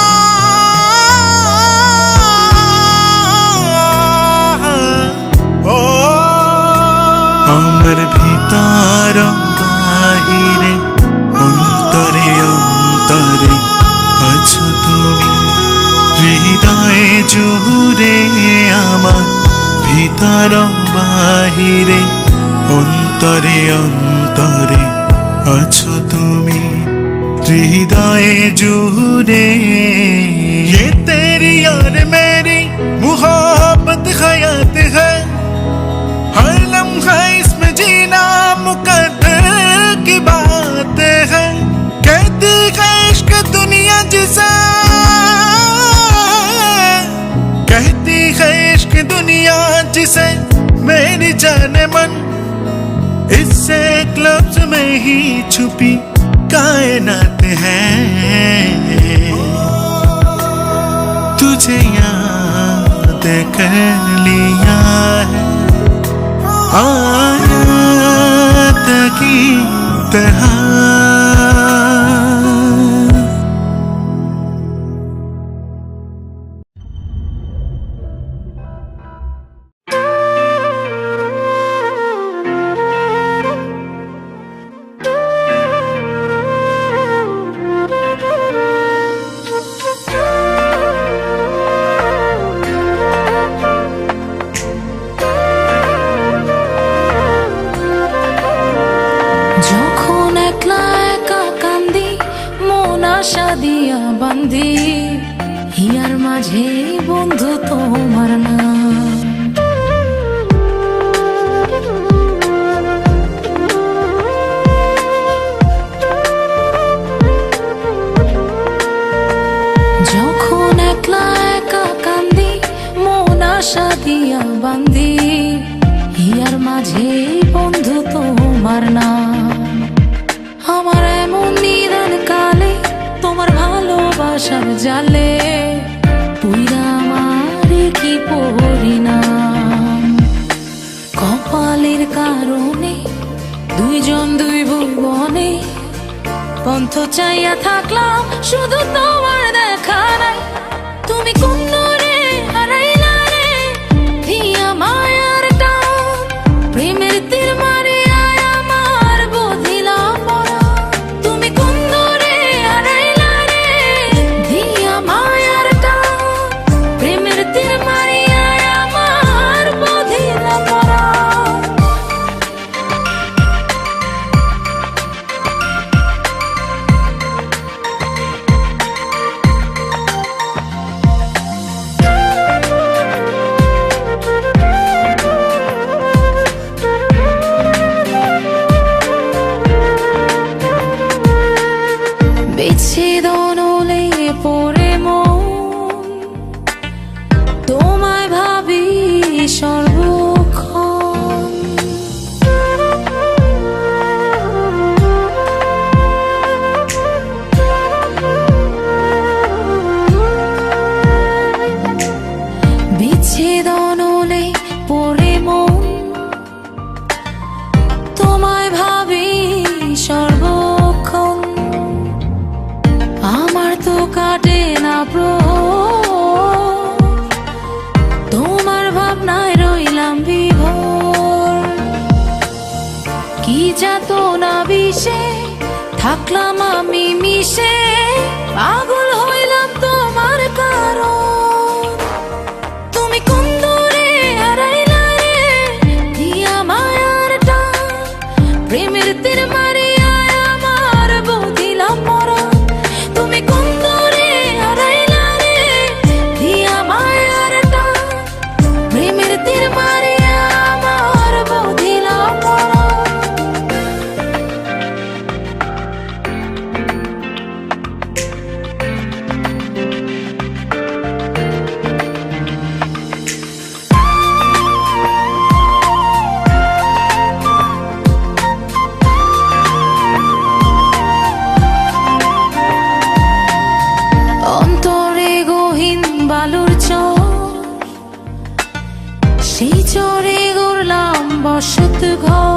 আমার ভিতর বাহিরে অন্তরে অন্তরে আছো তুমি, হৃদয়ে জুড়ে আমার ভিতর বাহিরে অন্তরে অন্তরে আছো তুমি, হৃদয়ে জুড়ে। ये तेरी और मेरी मोहब्बत हयात है, हर लम्हा इसमें जीना मुकद्दर की बात है। कहती है इश्क दुनिया जिसे, कहती है इश्क दुनिया जिसे मेरी जाने मन। इससे एक लफ्ज में ही छुपी कायनात है। तुझे याद कर लिया है आयत की तरह। যখন একলা একা কান্দি মন আশা দিয়া বান্ধি, হিয়ার মাঝে বন্ধু তোমার নাম। যখন একলা একা কান্দি মন আশা দিয়া বান্ধি, হিয়ার মাঝে বন্ধু তোমার নাম। আমার এমন নিদান কালে তোমার ভালোবাসার জালে পুইরা আমার কি পরিণাম। কপালের কারণে দুইজন দুই ভুবনে পন্থ চাইয়া থাকলাম, শুধু তোমার দেখা নাই। তুমি কোন দূরে হারাইলা রে, দিয়া মায়ার টান, প্রেমের তীর মারিয়া আমার বধিলা পরা। তুমি কোন দূরে হারাইলা রে, দিয়া মায়ার টান, প্রেমের তীর মারিয়া আমার বধিলা পরা। বিচ্ছেদন হলে পড়ে মন, তোমায় ভাবি সর্বক্ষণ। থাকলাম আমি মিশে, পাগল হইলাম তোমার কারণ। তুমি কোন দূরে হারাইলা রে, দিয়া মায়ার টান, প্রেমের তীর মারিয়া আমার বদিলাম মরা। তুমি কোন দূরে হারাইলা রে, দিয়া মায়ার টান, প্রেমের তীর মারিয়া আমার বদিলাম মরা। অন্তরে গহীন বালুর চর, সেই চরে গড়লাম বসত ঘর।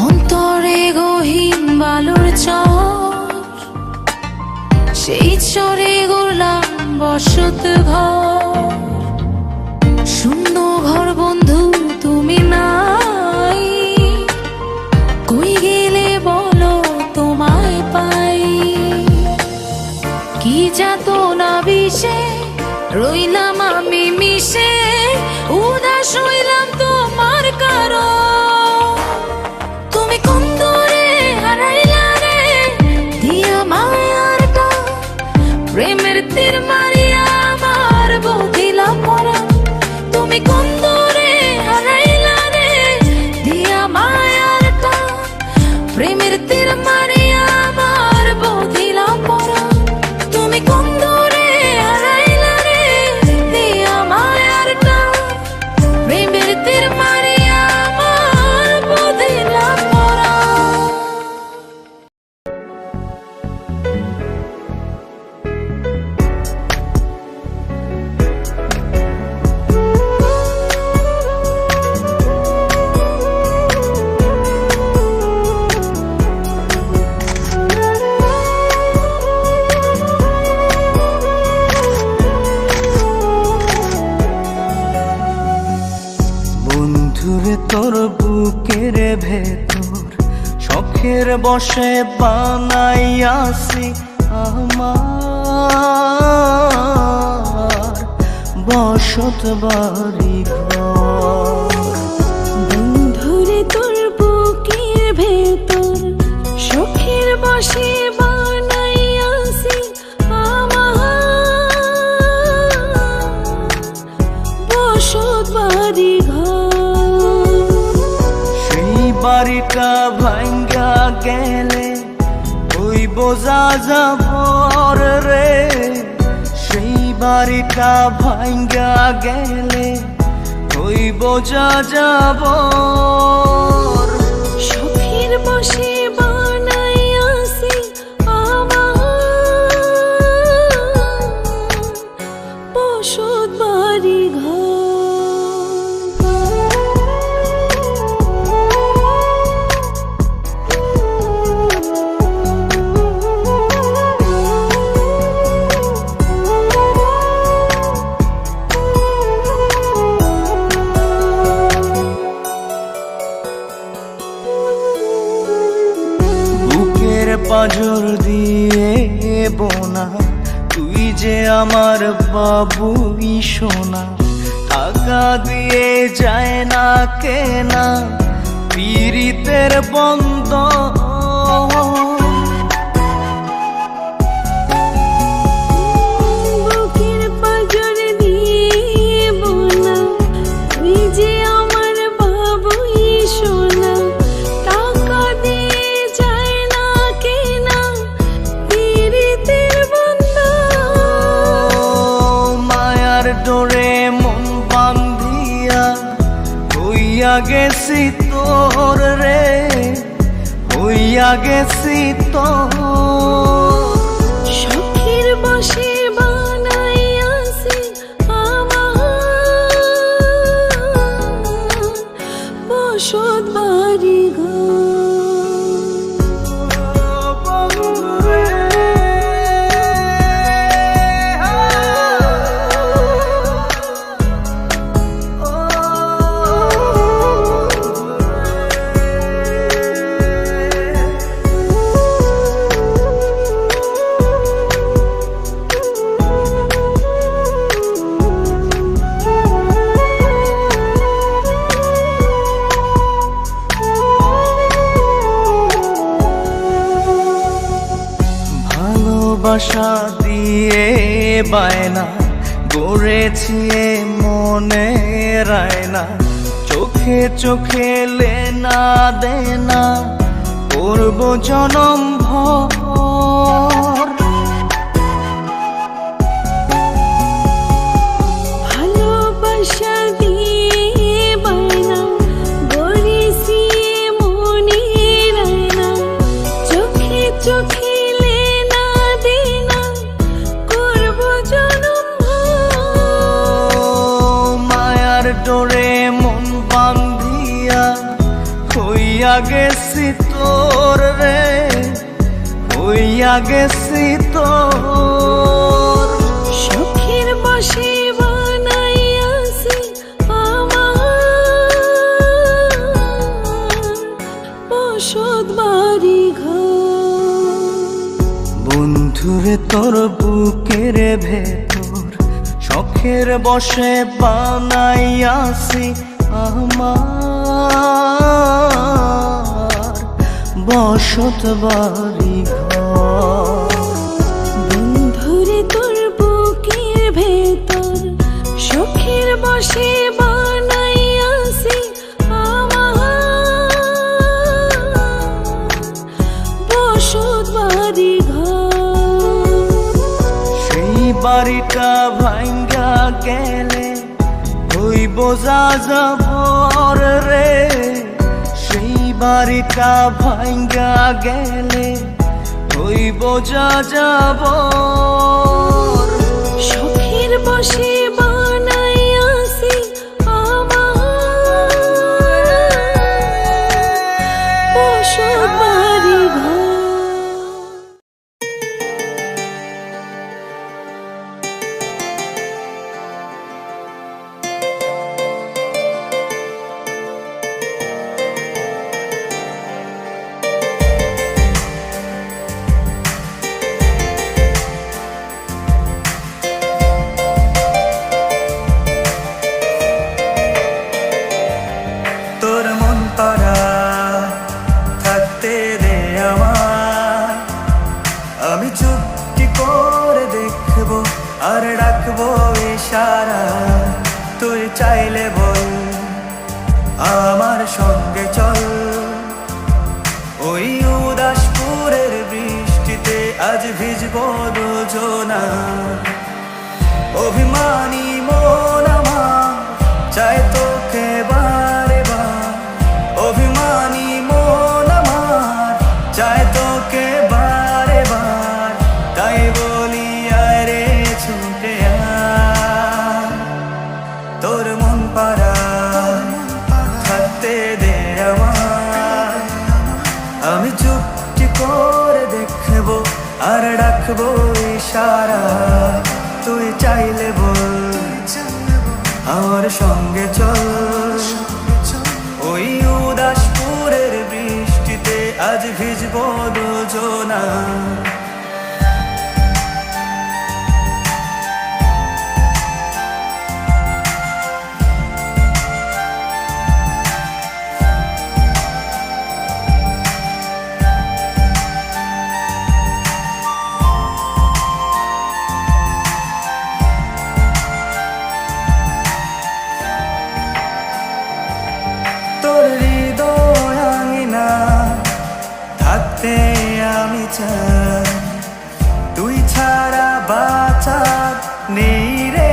অন্তরে গহীন বালুর চর, সেই চরে গড়লাম বসত ঘর। শূন্য ঘর বন্ধু তুমি নাই, কই গেলে বলো তোমায় পাই। কি যাতনা বিষে রইলাম আমি মিশে, উদাস হইলাম তোমার কারণ। তুমি কোন দূরে হারাইলা রে, দিয়া মায়ার টান, প্রেমের তীর মারিয়া আমার বদিলাম মরা। তুমি কোন দূরে হারাইলা রে, দিয়া মায়ার টান, প্রেমের তীর মারিয়া আমার বদিলাম মরা। তুমি কোন দূরে হারাইলা রে, দিয়া মায়ার টান, প্রেমের তীর মারিয়া আমার বদিলাম মরা। বন্ধুরে তোর বুকের ভেতর শখের বসে বানাইয়াছি আমার বসত বাড়ি ঘর। বন্ধুরে তোর বুকের ভেতর শখের বসে বানাইয়াছি আমার বসত বাড়ি ঘর। সেই বাড়িটা ভাঙ্গা গেলে ওই বোঝা যাবর রে, সেই বাড়িটা ভাঙ্গা গেলে ওই বোঝা যাবর। শখের বসে বানাইয়াছি আমার বসত বাড়ি ঘর। বুকের পাঁজর দিয়ে বোনা তুই যে আমার বাবুই সোনা, টাকা দিয়ে যায় না কেনা পীড়িতের বন্ধ। বুকের পাঁজর দিয়ে বোনা তুই যে আমার বাবুই সোনা, টাকা দিয়ে যায় না কেনা পীড়িতের বন্ধন। মায়ার ডোরে মন বান্ধিয়া হইয়া গেছি তোর রে, হইয়া গেছি তোর। শখের বসে বানাইয়াছি আমার বসত বাড়ি ঘর। ভালোবাসা দিয়ে বায়না গড়েছি এ মনে রায়না, চোখে চোখে লেনা দেনা করব জনম ভর। ভালোবাসা দিয়ে বায়না গড়েছি মনে রায়না, চোখে চোখে লেনা দেনা করব জনম ভর। মায়ার ডোরে মন বান্ধিয়া হইয়া গেছি তোর রে, হইয়া গেছি তোর। শখের বসে বানাইয়াছি আমার বসত বাড়ি ঘর। বন্ধুরে তোর বুকের ভেতর শখের বসে বানাইয়াছি আমার বসত বাড়ি ঘর। বন্ধুরে তোর বুকের ভেতর শখের বসে বানাইয়াছি আমার বসত বাড়ি ঘর। সেই বাড়িটা ভাঙ্গা গেলে হইব যাযাবর রে, সেই বাড়িটা ভাঙ্গা গেলে হইব যাযাবর। শখের বসে বানাইয়াছি আমার বসত বাড়ি ঘর। তোর মন পাড়া থাকতে দে আমার, আমি চুপটি করে দেখবো আর ডাকবো ইশারা। তুই চাইলে বল আমার সঙ্গে চল, ওই উদাসপুরের বৃষ্টিতে আজ ভিজবো দুজনা। অভিমানী মন আমার চাই তোকে বারে বার, অভিমানী মন আমার চাই তোকে বারে বার। তাই বলি আরে ছুটে আয়, তোর মন পাড়া থাকতে দে আমার, আমি চুপটি করে দেখবো আর ডাকবো ইশারা। তুই চাইলে বল আমার সঙ্গে চল, ওই উদাসপুরের বৃষ্টিতে আজ ভিজবো দুজনা। তোর হৃদয় আঙিনা থাকতে আমি চাই, তুই ছাড়া বাঁচার নেই রে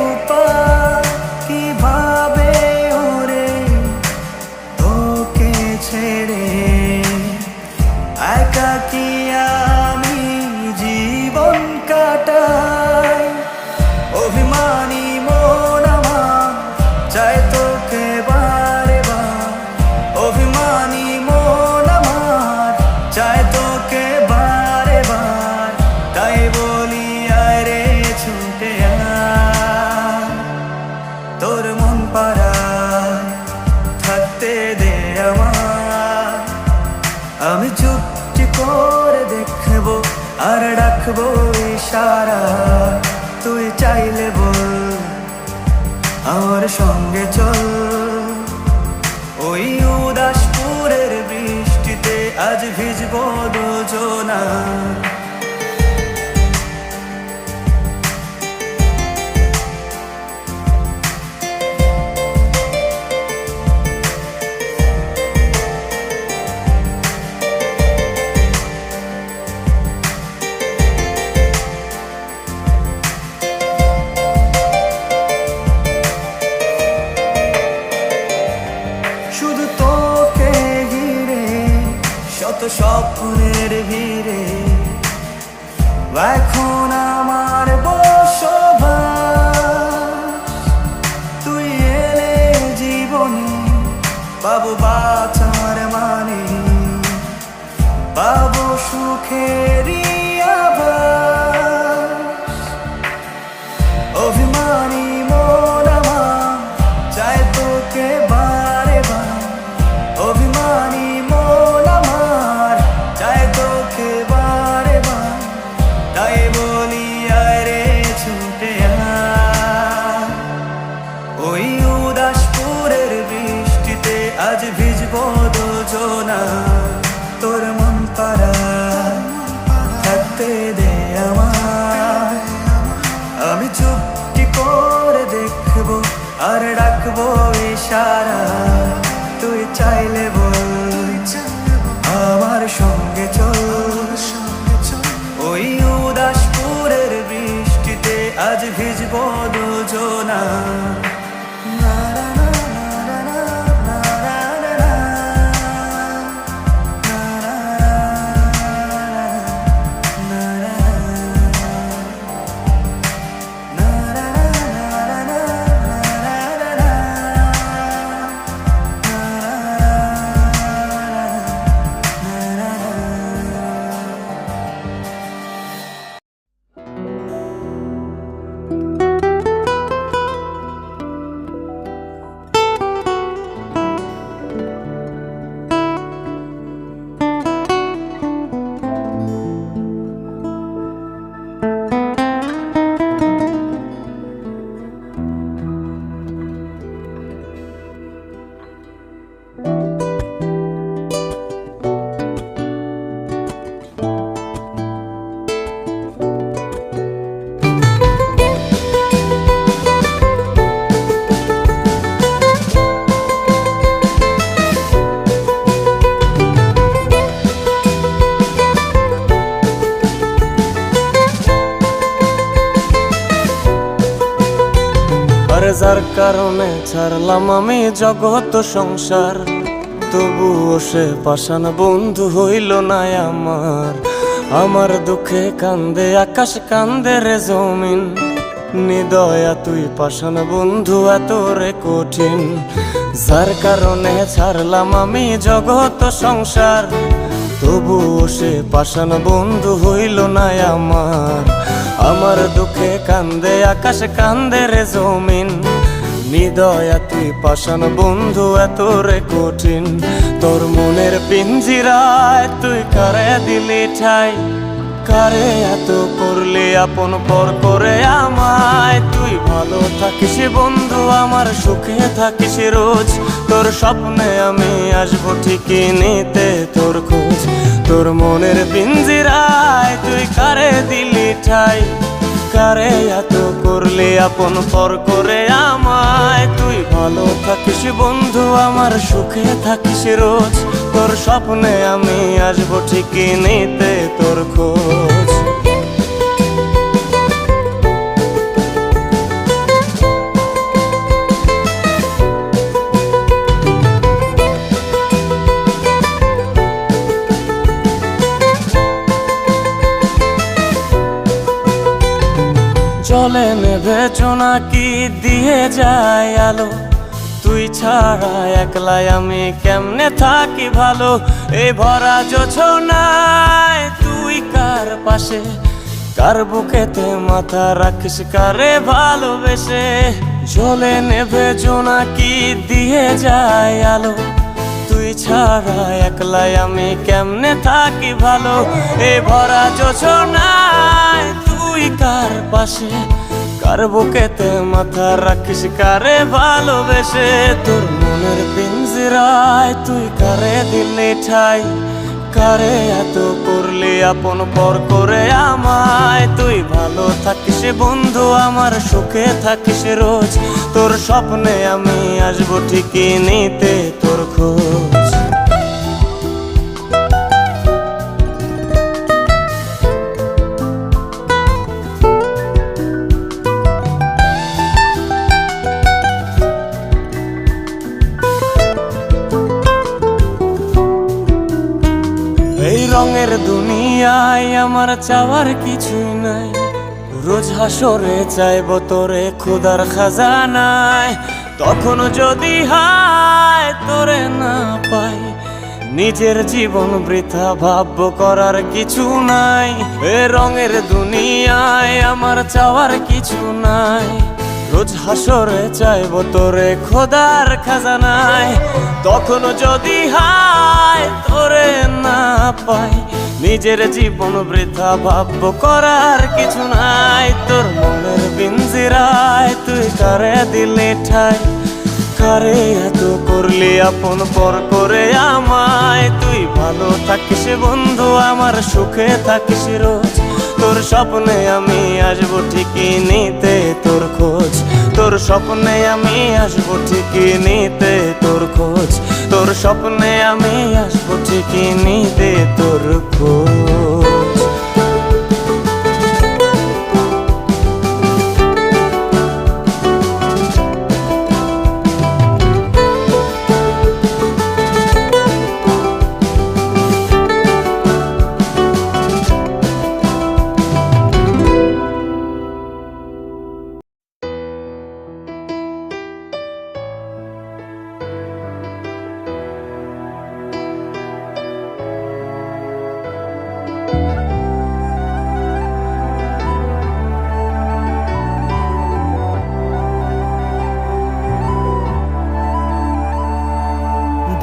উপায়। কিভাবে ওরে তোকে ছেড়ে একাকী আমি জীবন কাটাই। অভিমানী মন আমার চাই তোকে বারে বার, অভিমানী মন আমার চাই তোকে বারে বার। তাই বলি আরে ছুটে আয়, তোর মন পাড়া থাকতে দে আমার, আমি চুপটি করে দেখবো আর ডাকবো ইশারা। তুই চাইলে বল আমার সঙ্গে চল, ওই উদাসপুরের বৃষ্টিতে আজ ভিজবো দুজনা। স্বপ্নের ভিড়ে এখন আমার বসবাস। তুই এলে জীবনে পাবো বাঁচার মানে, পাবো সুখেরই আভাস। অভিমানী মন আমার চায় তোকে বারে বার, অভিমানী মন আমার চায় তোকে বারে বার। তাই বলি আয় রে ছুটে আয়, ওই উদাসপুরের বৃষ্টিতে আজ ভিজবো দুজনা। তোর মন পাড়ায় থাকতে দে আমায়, আমি চুপটি করে দেখবো আর ডাকবো ইশারা। তুই চাইলে বল আমার সঙ্গে চল, ওই উদাসপুরের বৃষ্টিতে আজ ভিজবো দুজনা। যার কারণে ছাড়লাম আমি জগৎ সংসার, তবুও সে পাষাণ বন্ধু হইল না আমার। আমার দুঃখে কান্দে আকাশ কান্দে রে জমিন, নিদয়া তুই পাষাণ বন্ধু এত রে কঠিন। যার কারণে ছাড়লাম আমি জগৎ সংসার, তবুও সে পাষাণ বন্ধু হইল না আমার। আমার দুঃখে কান্দে আকাশ কান্দে রে জমিন, নিদয়া তুই পাষাণ বন্ধু এত রে কঠিন। তোর মনের পিঞ্জিরায় তুই কারে দিলি ঠাই, কারে এত করলি আপন পর করে আমায়। তুই ভালো থাকিস বন্ধু আমার সুখে থাকিস রোজ, তোর স্বপ্নে আমি আসবো ঠিকই নিতে তোর খোঁজ। তোর মনের পিঞ্জিরায় তুই কারে দিলি ঠাই, কারে এত করলি আপন পর করে আমায়। তুই ভালো থাকিস বন্ধু আমার সুখে থাকিস রোজ, তোর স্বপ্নে আমি আসবো ঠিকই নিতে তোর খোঁজ। জলে নেভে জোনাকি দিয়ে যায় আলো, তুই ছাড়া একলাই আমি কেমনে থাকি ভালো। এই ভরা জোছনায় তুই কার পাশে, কার বুকেতে মাথা রাখিস কারে ভালোবেসে। জলে নেভে জোনাকি দিয়ে যায় আলো, তুই ছাড়া একলাই আমি কেমনে থাকি ভালো। এই ভরা জোছনায় তুই কার পাশে, কার বুকেতে মাথা রাখিস কারে ভালোবেসে। তোর মনের পিঞ্জিরায় তুই কারে দিলি ঠাই, কারে এত করলি আপন পর করে আমায়। তুই ভালো থাকিস বন্ধু আমার সুখে থাকিস রোজ, তোর স্বপ্নে আমি আসবো ঠিকই নিতে তোর খোঁজ। দুনিয়ায় আমার চাওয়ার কিছুই নাই, রোজ হাসরে চাইব তোরে খোদার খাজানায়। তখন যদি হায় তোরে না পাই, নিজের জীবন বৃথা ভাব্য করার কিছু নাই। এ রঙের দুনিয়ায় আমার চাওয়ার কিছু নাই, রোজ হাসরে চাইব তোরে খোদার খাজানায়। তখন যদি হায় তোরে না পাই, নিজের জীবন বৃথা ভাব্য করার কিছু নাই। তোর মনের পিঞ্জিরায় তুই কারে দিলি ঠাই, কারে এত করলি আপন পর করে আমায়। তুই ভালো থাকিস বন্ধু, আমার সুখে থাকিস রোজ। তোর স্বপ্নে আমি আসবো ঠিকই নিতে তোর খোঁজ, তোর স্বপ্নে আমি আসবো ঠিকই নিতে তোর খোঁজ, তোর স্বপ্নে আমি আসবো ঠিকই নিতে তোর খোঁজ।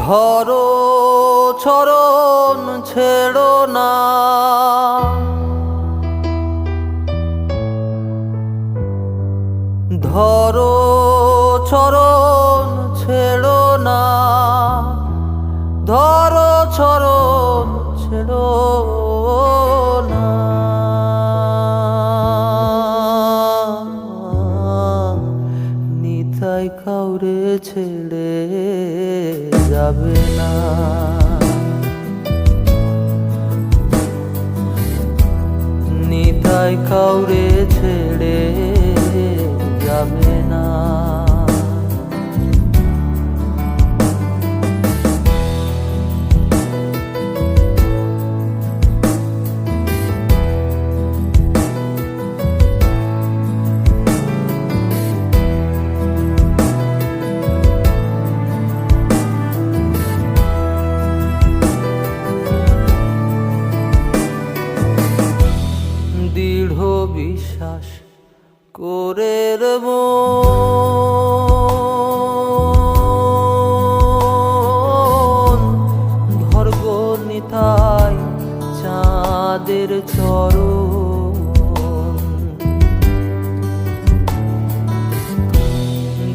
ধরো চরণ ছেড়ো না, ধরো চরণ ছেড়ো না, ধরো চরণ ছেড়ো না। নিতাই কাউরে ছেড়ে যাবে না, নিতাই কাউরে ছেড়ে যাবে না। দৃঢ় বিশ্বাস করে রব, ধর্গ নিতাই চাঁদের চরণ।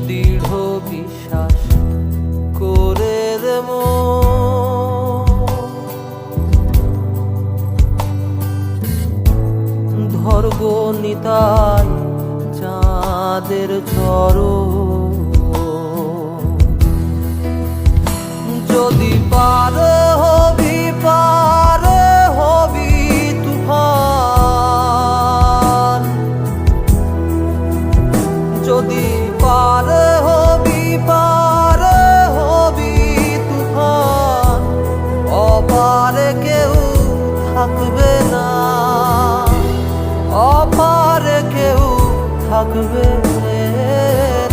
দৃঢ় বিশ্বাস করে রব, ধর্গ নিতাই চাঁদের চরণ। যদি পার হবি তুফান, যদি পার হবি তুফান, অপারে কেউ থাকবে না, অপারে কেউ থাকবে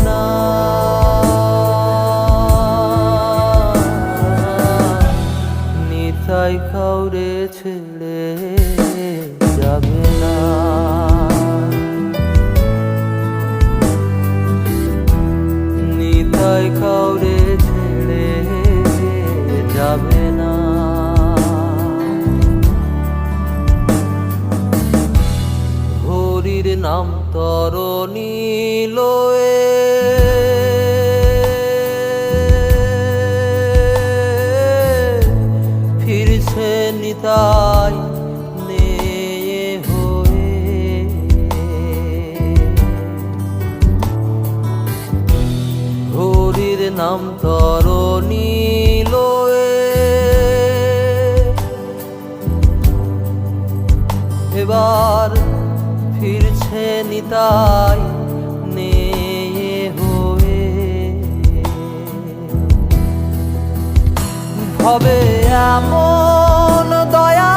না। নিতাই কাউরে ছেড়ে যাবে না, নিতাই কাউরে ছেড়ে যাবে না। হরির নাম তরণী লয়ে, ফিরছে নিতাই নেয়ে হয়ে। হরির নাম তরণী লয়ে, এবার ফিরছে নিতাই নেয়ে হয়ে। ভবে এমন দয়া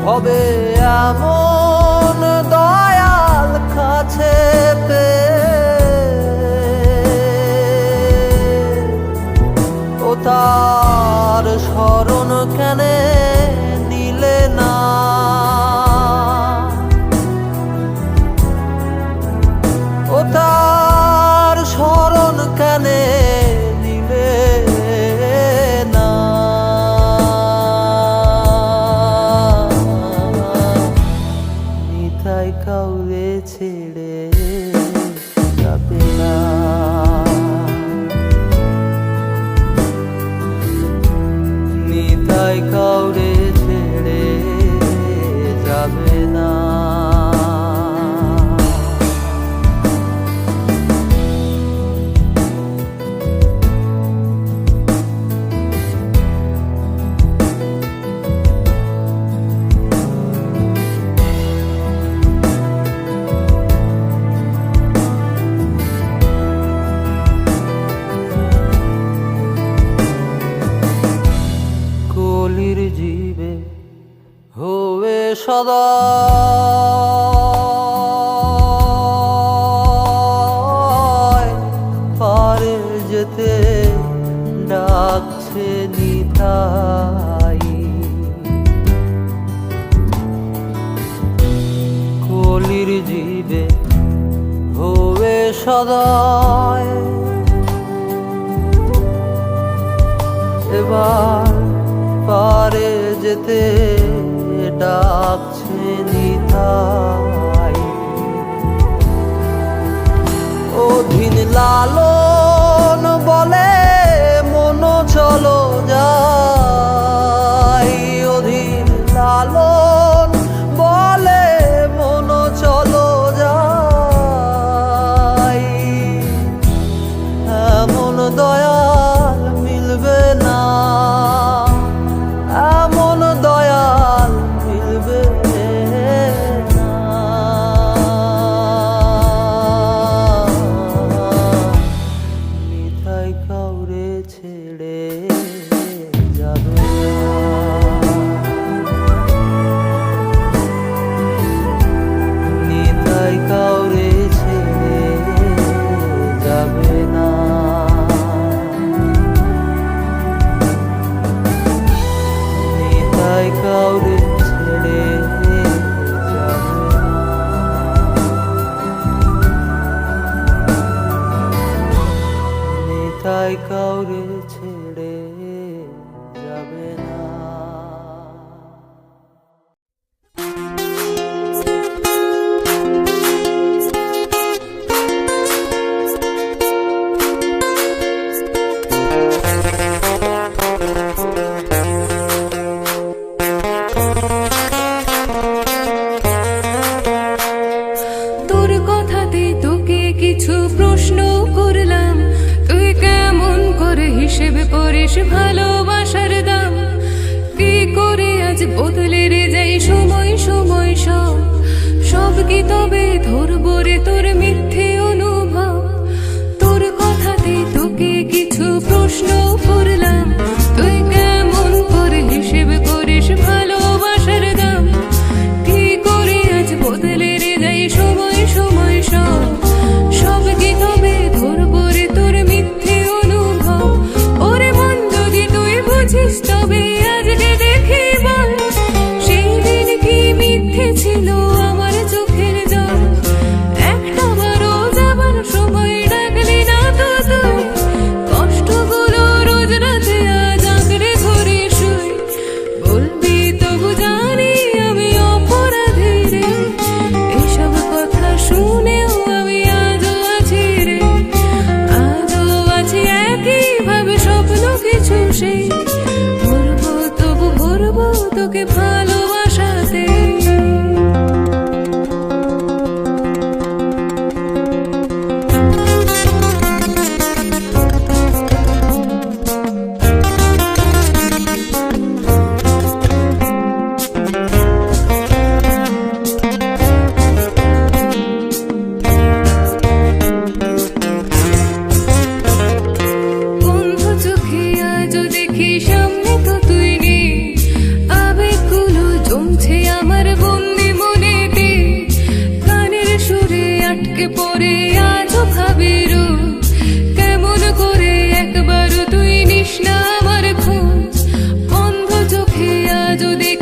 হবে এমন দয়াল কাছে ও তার শরণ কেনে নিলে না ও তার শরণ কেনে নিলে না নিতাই কাউরে ছেড়ে যাবে না নিতাই কাউরে ছেড়ে যাবে না কলির জীবে হবে সদা পারে যেতে ডাকছে নিতাই কলির জীবে হবে সদায় এবার পারে যেতে ডাকছে নিতাই অধীন লালন বলে মন চলো যাই অধীন লালন বলে মন চলো যাই এমন দয়াল মিলবে না এমন দয়াল মিলবে না নিতাই কাউরে ছেড়ে যাবে না নিতাই কাউরে ছেড়ে যাবে না নিতাই কাউরে ছেড়ে যাবে না নিতাই কাউরে ছেড়ে যাবে না তোর কথাতে তোকে কিছু প্রশ্ন করলাম তুই কেমন করে হিসেবে করিস ভালোবাসার দাম কি করে আজ বদলে রে যাই সময় সময় সব কি তবে ধরবো রে তোর মিথ্যে অনুভব তোর কথাতে তোকে কিছু প্রশ্ন করলাম তুই কেমন করে হিসেবে করিস ভালোবাসার দাম কি করে আজ বদলে রে যাই সময় সময় সব কি তবে ধরবো রে তোর মিথ্যে অনুভব ওরে মন যদি তুই বুঝিস তবে আজকে দেখি বল সেই দিন কি মিথ্যে ছিল আমার চোখের জল একটা বারো যাবার সময় ডাকলি না তো তুই কষ্টগুলো রোজ রাতে আজ আঁকড়ে ধরে শুই বলবি তবু জানি আমি অপরাধী রে এসব কথা শুনেও আমি আজও আছি রে আজও আছি একইভাবে স্বপ্ন কিছু সেই ভরবো তবু ভরবো তোকে ভালোবাসাতে বন্ধু চোখে আজও দেখি সামনে তো তুই নেই আবেগগুলো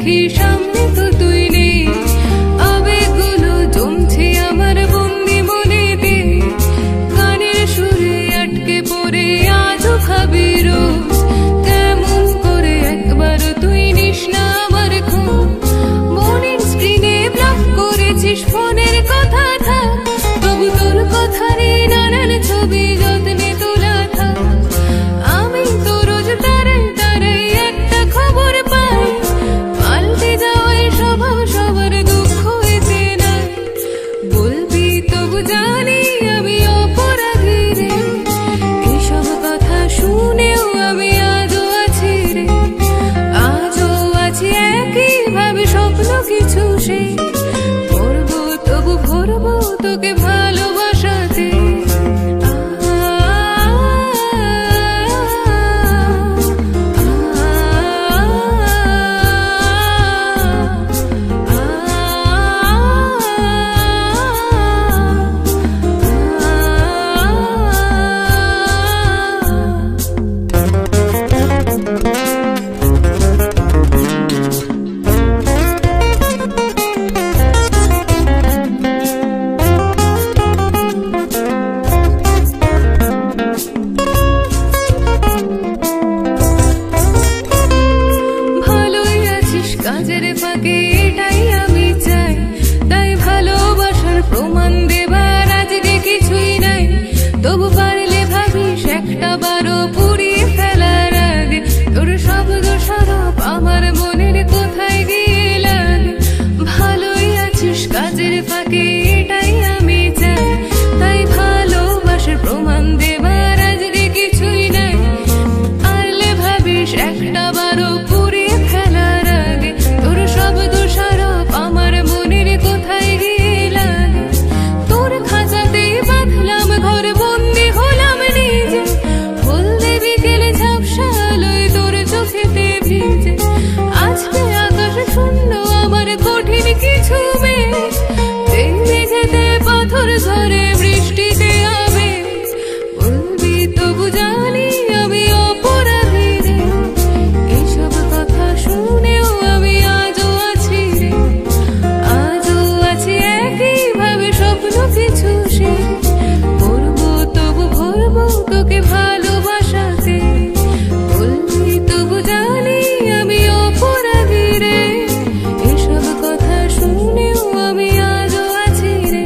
দেখি সামনে তো তুই নেই, আবেগগুলো জমছে আমার বন্দি মনেতে, গানের সুরে আটকে পড়ে আজও ভাবি রোজ, কেমন করে একবারও তুই নিস না আমার খোঁজ। মনের স্ক্রিনে ব্লক করেছিস ফোনের কথা থাক, তবু তোর কথারই নানান ছবি যত্নে তোলা থাক। আমি তো রোজ তারাই তারাই একটা খবর পাই, পাল্টে যাওয়ায় স্বভাব সবার দুঃখ এতে নাই। বলবি তবু জানি আমি অপরাধী রে, এসব কথা শুনেও আমি আজও আছি রে, আজও আছি একইভাবে স্বপ্ন কিছু সে, ভরবো তবু ভরবো তোকে ভালোবাসাতে। ভালোই আছিস কাজের ফাঁকে এটাই আমি চাই, তাই ভালোবাসার প্রমাণ দেবার আজকে কিছুই নাই। তবু পারলে ভাবিস একটা বারো পুড়িয়ে ফেলার আগে, তোর শব্দ সরব আমার মনের কোথায় গিয়ে লাগে। ভালোই আছিস কাজের ফাঁকে এটাই আমি চাই, তাই ভালোবাসার প্রমাণ দেবার আজকে কিছুই নাই। পারলে ভাবিস একটা বারো পুড়িয়ে ফেলার আগে, তোর শব্দ সরব আমার মনের কোথায় গিয়ে লাগে। তোর খাঁচাতেই বাঁধলাম ঘর, বন্দি হলাম নিজে, বলতে বিকেলে ঝাপসা আলোয় তোর চোখেতে ভিজে। আজকে আকাশ শূন্য আমার কঠিন কিছু মেঘ, এই মেঘেতে পাথর ধরে বৃষ্টিতে আবেশ। বলবি তবু জানি আমি অপরাধী রে, এইসব কথা শুনেও আমি আজও আছি রে, আজও আছি একইভাবে স্বপ্ন কিছু সে, ভরবো তবু ভরবো তোকে ভালোবাসাতে। বলবি তবু জানি আমি অপরাধী রে, এসব কথা শুনেও আমি আজও আছি রে,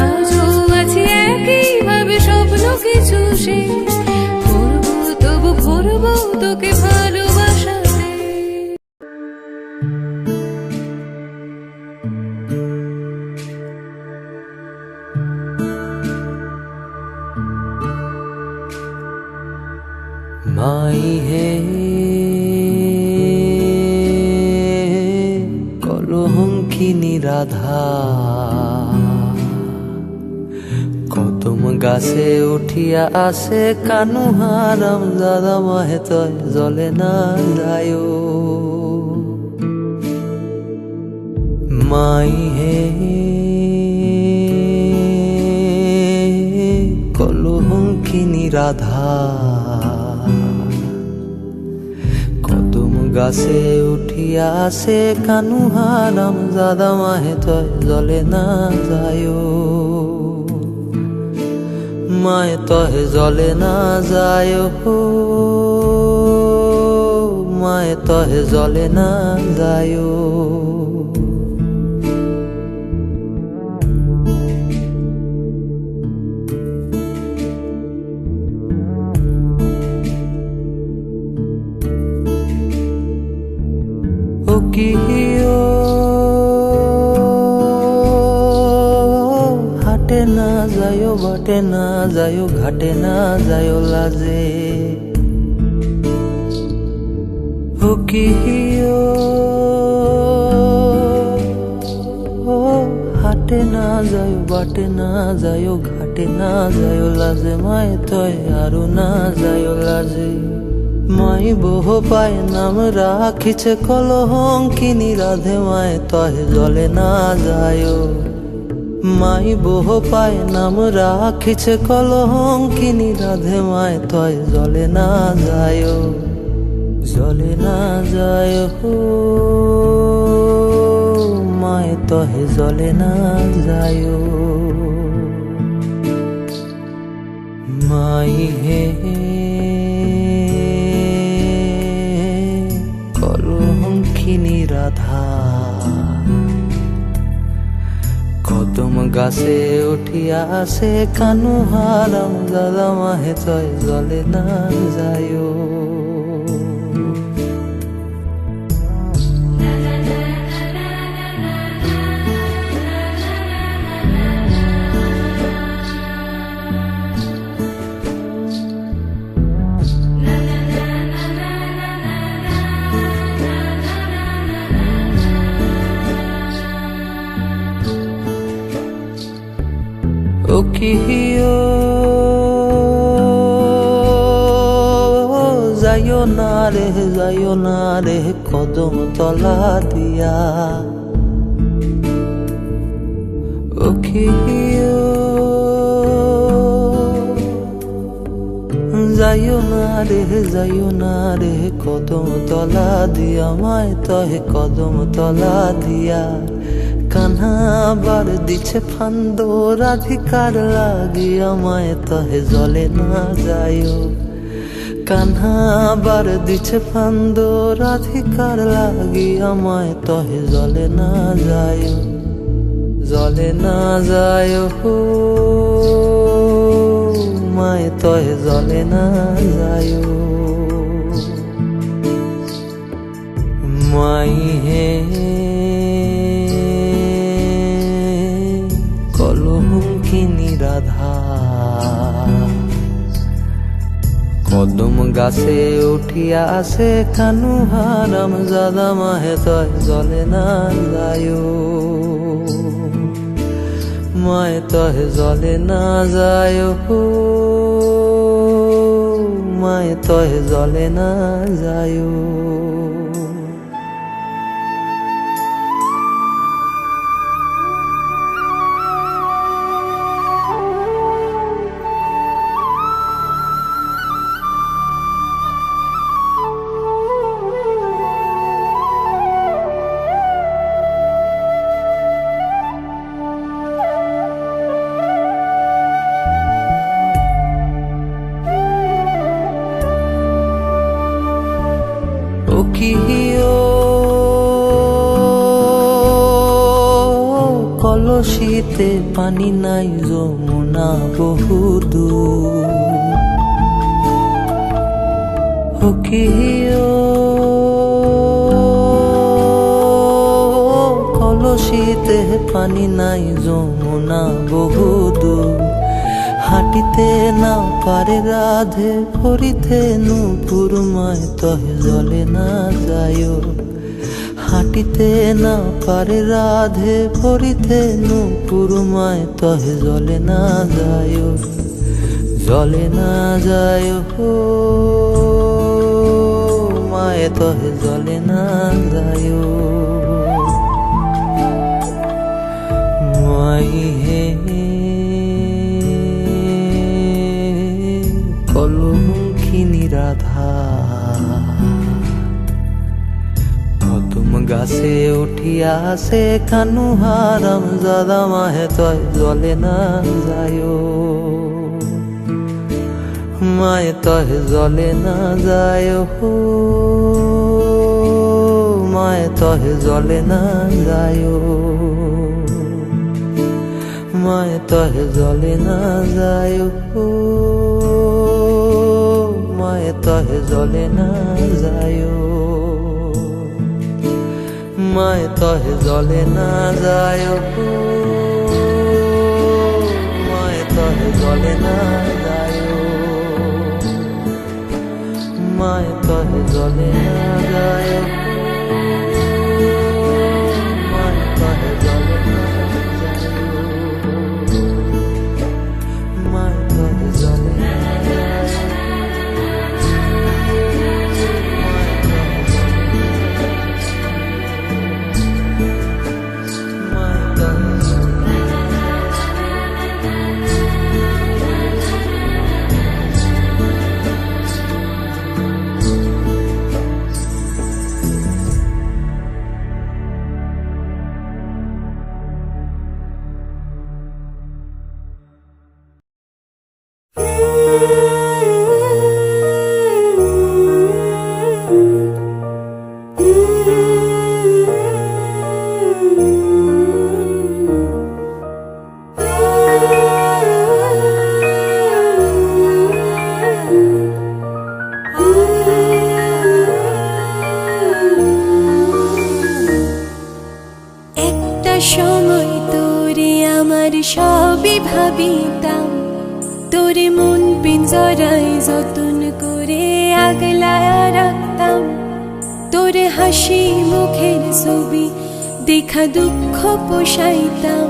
আজও আছি একইভাবে স্বপ্ন কিছু সে, ভরবো তবু ভরবো তোকে ভালোবাসাতে। মাই হে কলঙ্কিনী রাধা, কদম গাছে উঠিয়া আসে কানু হারাম দাদা মাহে তয় জলে না যায়। মাই হে কলঙ্কিনী রাধা, কদম গাছে উঠিয়া আসে কানু হারাম দাদা মাহে তয় জলে না যায়। মায়ে তহে জলে না যায়, মায়ে তহে জলে না যায়। ও কি হাটে না যায়, বাটে না যায়, ঘাটে না যায় লাজে। ও কি হাটে না যায়, বাটে না যায়, ঘাটে না যায় লাজে। মায়ে তয় আরো না যায় লাজে। মাই বহ পায় নাম রাখিছে কলঙ্কিনী রাধে, মায়ে তহে জলে না যায়। মাই বহ পায় নাম রাখিছে কলঙ্কিনী রাধে, মায়ে তয় জলে না যায়, জলে না যায়। তহে জলে না যায়ো মাই হে কলঙ্কিনী রাধা কদম গাছে উঠিয়া আসে কানু হারাম দাদা মাহে তয় জলে না যায়ো ও কিও যাইও না রে কদম তলা দিয়া ও কিও যাইও না রে কদম তলা দিয়া মায় তহে কদম তলা দিয়া কান্হা বার দিছে ফান্দ রাধিকার লাগি আমায় তহে জলে না যায়ো কান্হা বার দিছে ফান্দ রাধিকার লাগি আমায় তহে জলে না যায়ো মায় তহে জলে না যায়ো মাই হে কলঙ্কিনী রাধা কদম গাছে উঠিয়া আসে কানু হারাম জাদা মাহে তয় জলে না যায়ো মায় তহে জলে না যায়ো মায় তহে জলে না যায়ো কলসিতে পানি নাই যমুনা বহুদূর কলসিতে পানি নাই যমুনা বহুদূর হাঁটিতে না পারে রাধে ভরিতে নূপুর মায় তহে জলে না যায়ো হাঁটিতে না পারে রাধে ভরিতে নূপুর মায় তহে জলে না যায়ো মায় তহে জলে না যায়ো মাই হে কলঙ্কিনী রাধা কদম গাছে উঠিয়া আসে কানু হারাম জাদা মাহে তয় জলে না যায়ো মায় তহে জলে না যায়ো মায় তহে জলে না যায়ো মায় তহে জলে না যায়ো মায় তহে জলে না যায়ো মায় তহে জলে না যায়ো মায় তহে জলে না যায়ো মায় তহে জলে না যায়ো মায় তহে জলে না যায়ো মায় তহে জলে না সবই ভাবিতাম, তোরে মন পিঞ্জরায় যতন করে আগলায় রাখতাম। তোর হাসি মুখের ছবি দেখা দুঃখ পোষাইতাম,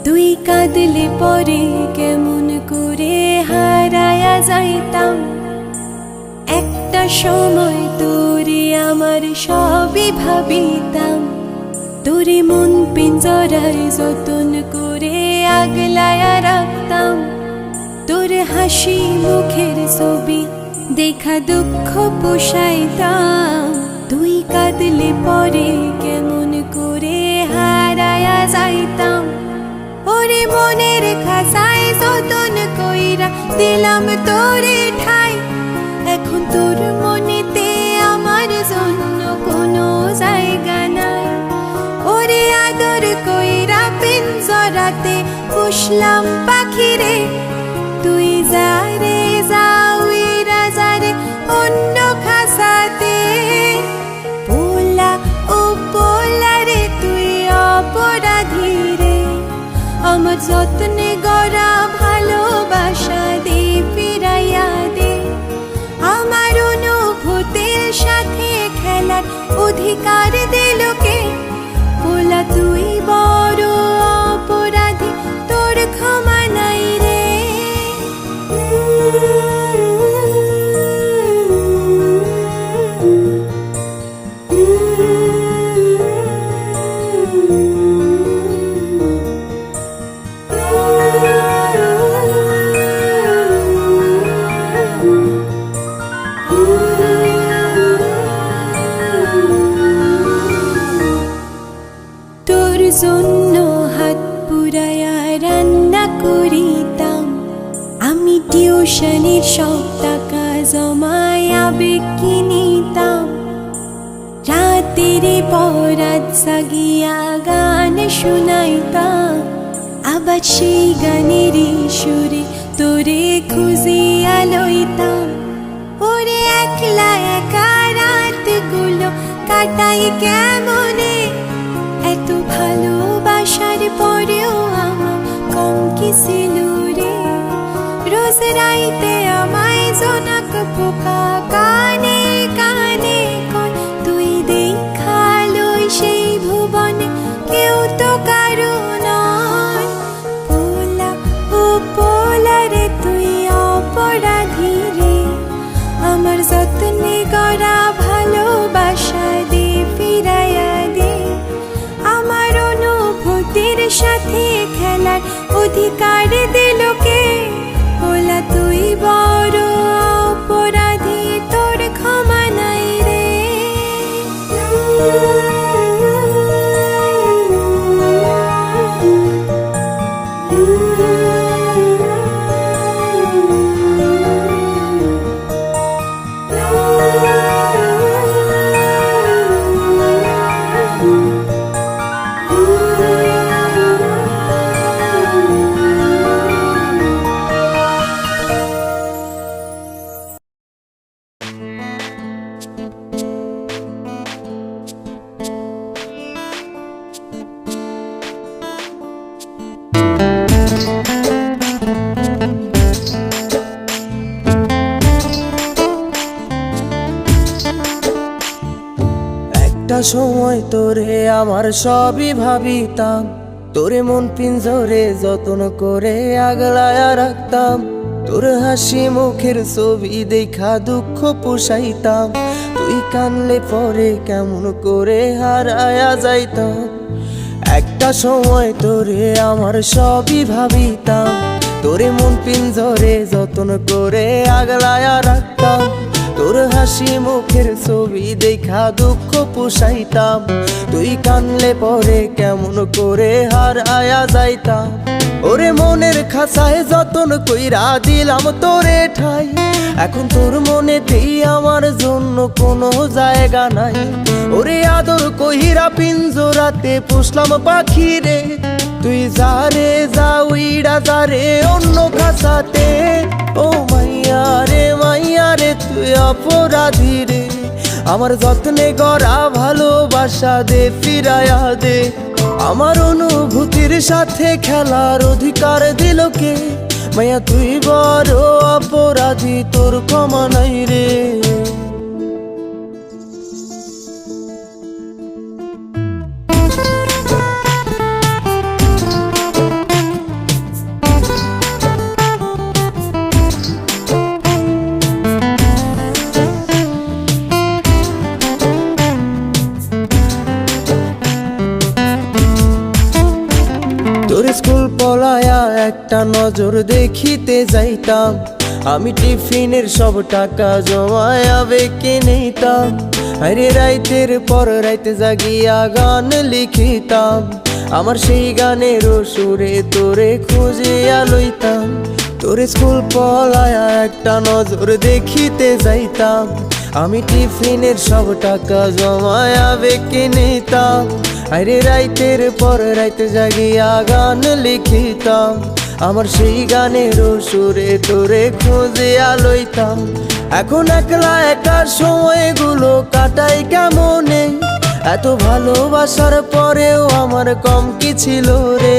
তুই কাঁদলে পরে কেমন করে হারায়া যাইতাম। একটা সময় তোরে আমার সবই ভাবিতাম, তোরে মন পিঞ্জরায় যতন করে আগলায়া রাখতাম। তোর হাসি মুখের ছবি দেখা দুঃখ পোষাইতাম, তুই কাঁদলে পরে কেমন করে হারায়া যাইতাম। ওরে মনের খাসায় যতন কইরা দিলাম তোরে ঠাই, এখন তোর মনেতে আমার জন্য কোনো জায়গা নাই। ওরে আদর কইরা পিঞ্জরাতে পুষলাম পাখিরে, তুই যারে যাওইরা যারে অন্য খাসাতে। পোলা ও পোলা রে তুই অপরাধী রে, আমার যত্নে গড়া ভালোবাসা দে ফিরাইয়া দে। আমার অনুভূতির সাথে খেলার অধিকার দে লোকে, পোলা তুই বড় অপরাধী, তোর ক্ষমা নাই রে। তোর জন্য হাত পুরায়া রান্না করিতাম, আমি টিউশনের সব টাকা জমায়া কিনিতাম। রাতের পর রাত জাগিয়া গান শুনাইতাম, আবার সেই গানের সুরে তোরে খুঁজিয়া লইতাম। ওরে একলা একা রাতগুলো কাটাই কেমনে, এত ভালোবাসার পরেও আমার কম কি ছিল রে। রোজ রাইতে আমায় জোনাক পোকা কানে কানে কয়, তুই দেখালই সেই ভুবনে কেউ তো কারো নয়। পোলা ও পোলা রে তুই অপরাধী রে, আমার যত্নে গড়া ভালোবাসা দে ফিরাইয়া দে। আমার অনুভূতির সাথে খেলার অধিকার দে লোকে, পোলা তুই বড় অপরাধী, তোর ক্ষমা নাই রে। একটা সময় তোরে আমার সবই ভাবিতাম, তোরে মন পিঞ্জরে যতন করে আগলায়া রাখতাম। তোর হাসি মুখের ছবি দেখা দুঃখ পোষাইতাম, তুই কানলে পরে কেমন করে হারায়া যাইতাম। একটা সময় তোরে আমার সবই ভাবিতাম, তোরে মন পিঞ্জরে যতন করে আগলায়া রাখতাম। তোর হাসি মুখের ছবি দেখা দুঃখ পোষাইতাম, তুই কানলে পরে কেমন করে হারায়া যাইতাম। ওরে মনের খাসায় যতন কইরা দিলাম তোরে ঠাই, এখন তোর মনেতেই আমার জন্য কোনো জায়গা নাই। ওরে আদর কইরা পিঞ্জরাতে পুষলাম পাখি রে, তুই যারে যাউইরা যারে অন্য খাসাতে। ও মাইয়া রে তুই অপরাধী রে, আমার যত্নে গড়া ভালোবাসা দে ফিরায়া দে। আমার অনুভূতির সাথে খেলার অধিকার দিল কে? মায়া তুই বড় অপরাধী, তোর ক্ষমা নাই রে। তোর স্কুল পলায়া একটা নজর দেখিতে যাইতাম, আমি টিফিনের সব টাকা জমায়া বেঁকে নিতাম। আরে রাইতের পর রাইতে জাগিয়া গান লিখিতাম, আমার সেই গানের সুরে তোরে খুঁজিয়া লইতাম। তোর স্কুল পলায়া একটা নজর দেখিতে যাইতাম, আমি টিফিনের সব টাকা জমায়া বেঁকে নিতাম। আরে রাইতের পর রাইতে জাগিয়া গান লিখিতাম, আমার সেই গানের সুরে তোরে খুঁজিয়া লইতাম। এখন একলা একা সময়গুলো কাটাই কেমনে? এত ভালোবাসার পরেও আমার কম কি ছিল রে?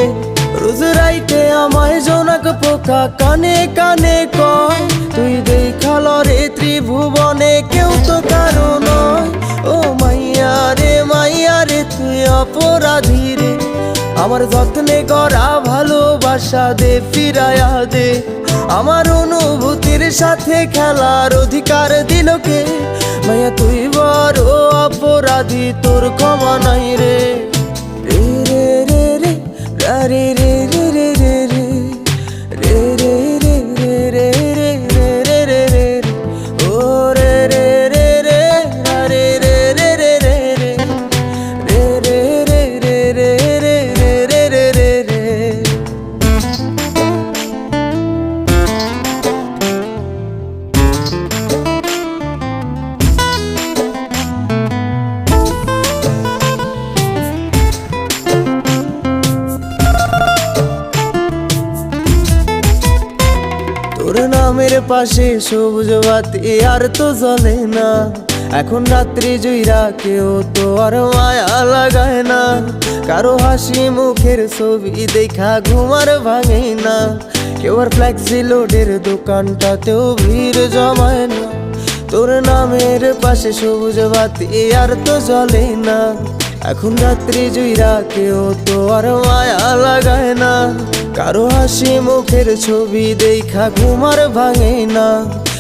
রোজ রাইতে আমায় জোনাক পোকা কানে কানে কয়, তুই দেখাল রে ত্রিভুবনে কেউ তো কারো নয়। ও মাইয়া রে তুই অপরাধী রে, আমার যত্নে করা ভালোবাসা দে ফিরায়া দে। আমার অনুভূতির সাথে খেলার অধিকার দিল কে? মায়া তুই বড় অপরাধী, তোর ক্ষমা নাই রে। রে রে রে রে রে রে রে রে রে রে রে রে রে রে রে রে রে রে ও রে রে রে রে রে রে রে রে রে রে রে রে রে রে রে রে। তোর নামের পাশে সবুজ বাতি আর তো জ্বলে না, এখন রাত্রি জুইরা কেউ তো আর মায়া লাগায় না। কারো হাসি মুখের ছবি দেখা ঘুমার ভাঙে না, কেউ আর ফ্লেক্সি লোডের দোকানটাতেও ভিড় জমায় না। তোর নামের পাশে সবুজ বাতি আর তো জ্বলে না, এখন রাত্রি জুইরা কেউ তো আর মায়া লাগায় না। কারো হাসি মুখের ছবি দেখা ঘুমার ভাঙে না,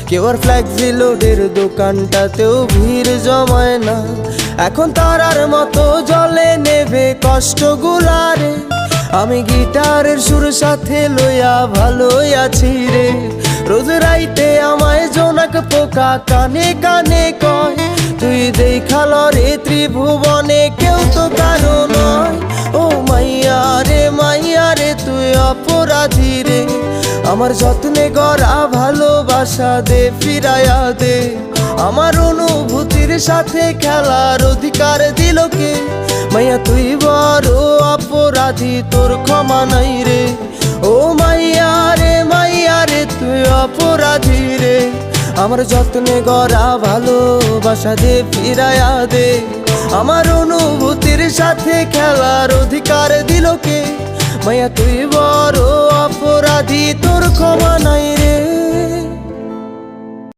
কেউ আর ফ্লেক্সি লোডের দোকানটাতেও ভিড় জমায় না। এখন তারার মতো জলে নেবে কষ্ট গুলারে, আমি গিটারের সুর সাথে লইয়া ভালোই আছি রে। রোজ রাইতে আমায় জোনাক পোকা কানে কানে কয়, তুই দেখাল রে ত্রিভুবনে কেউ তো কারো নয়। ও মাইয়া রে তুই অপরাধী রে, আমার যত্নে গড়া ভালোবাসা দে ফিরায়া দে। আমার অনুভূতির সাথে খেলার অধিকার দিল কে? মাইয়া তুই বড় অপরাধী, তোর ক্ষমা নাই রে। ও মাইয়া রে তুই অপরাধী রে, আমার যত্নে গড়া ভালোবাসা দে ফিরায়া দে। আমার অনুভূতির সাথে খেলার অধিকার দিল কে? মাইয়া তুই বড় অপরাধী, তোর ক্ষমা নাই রে।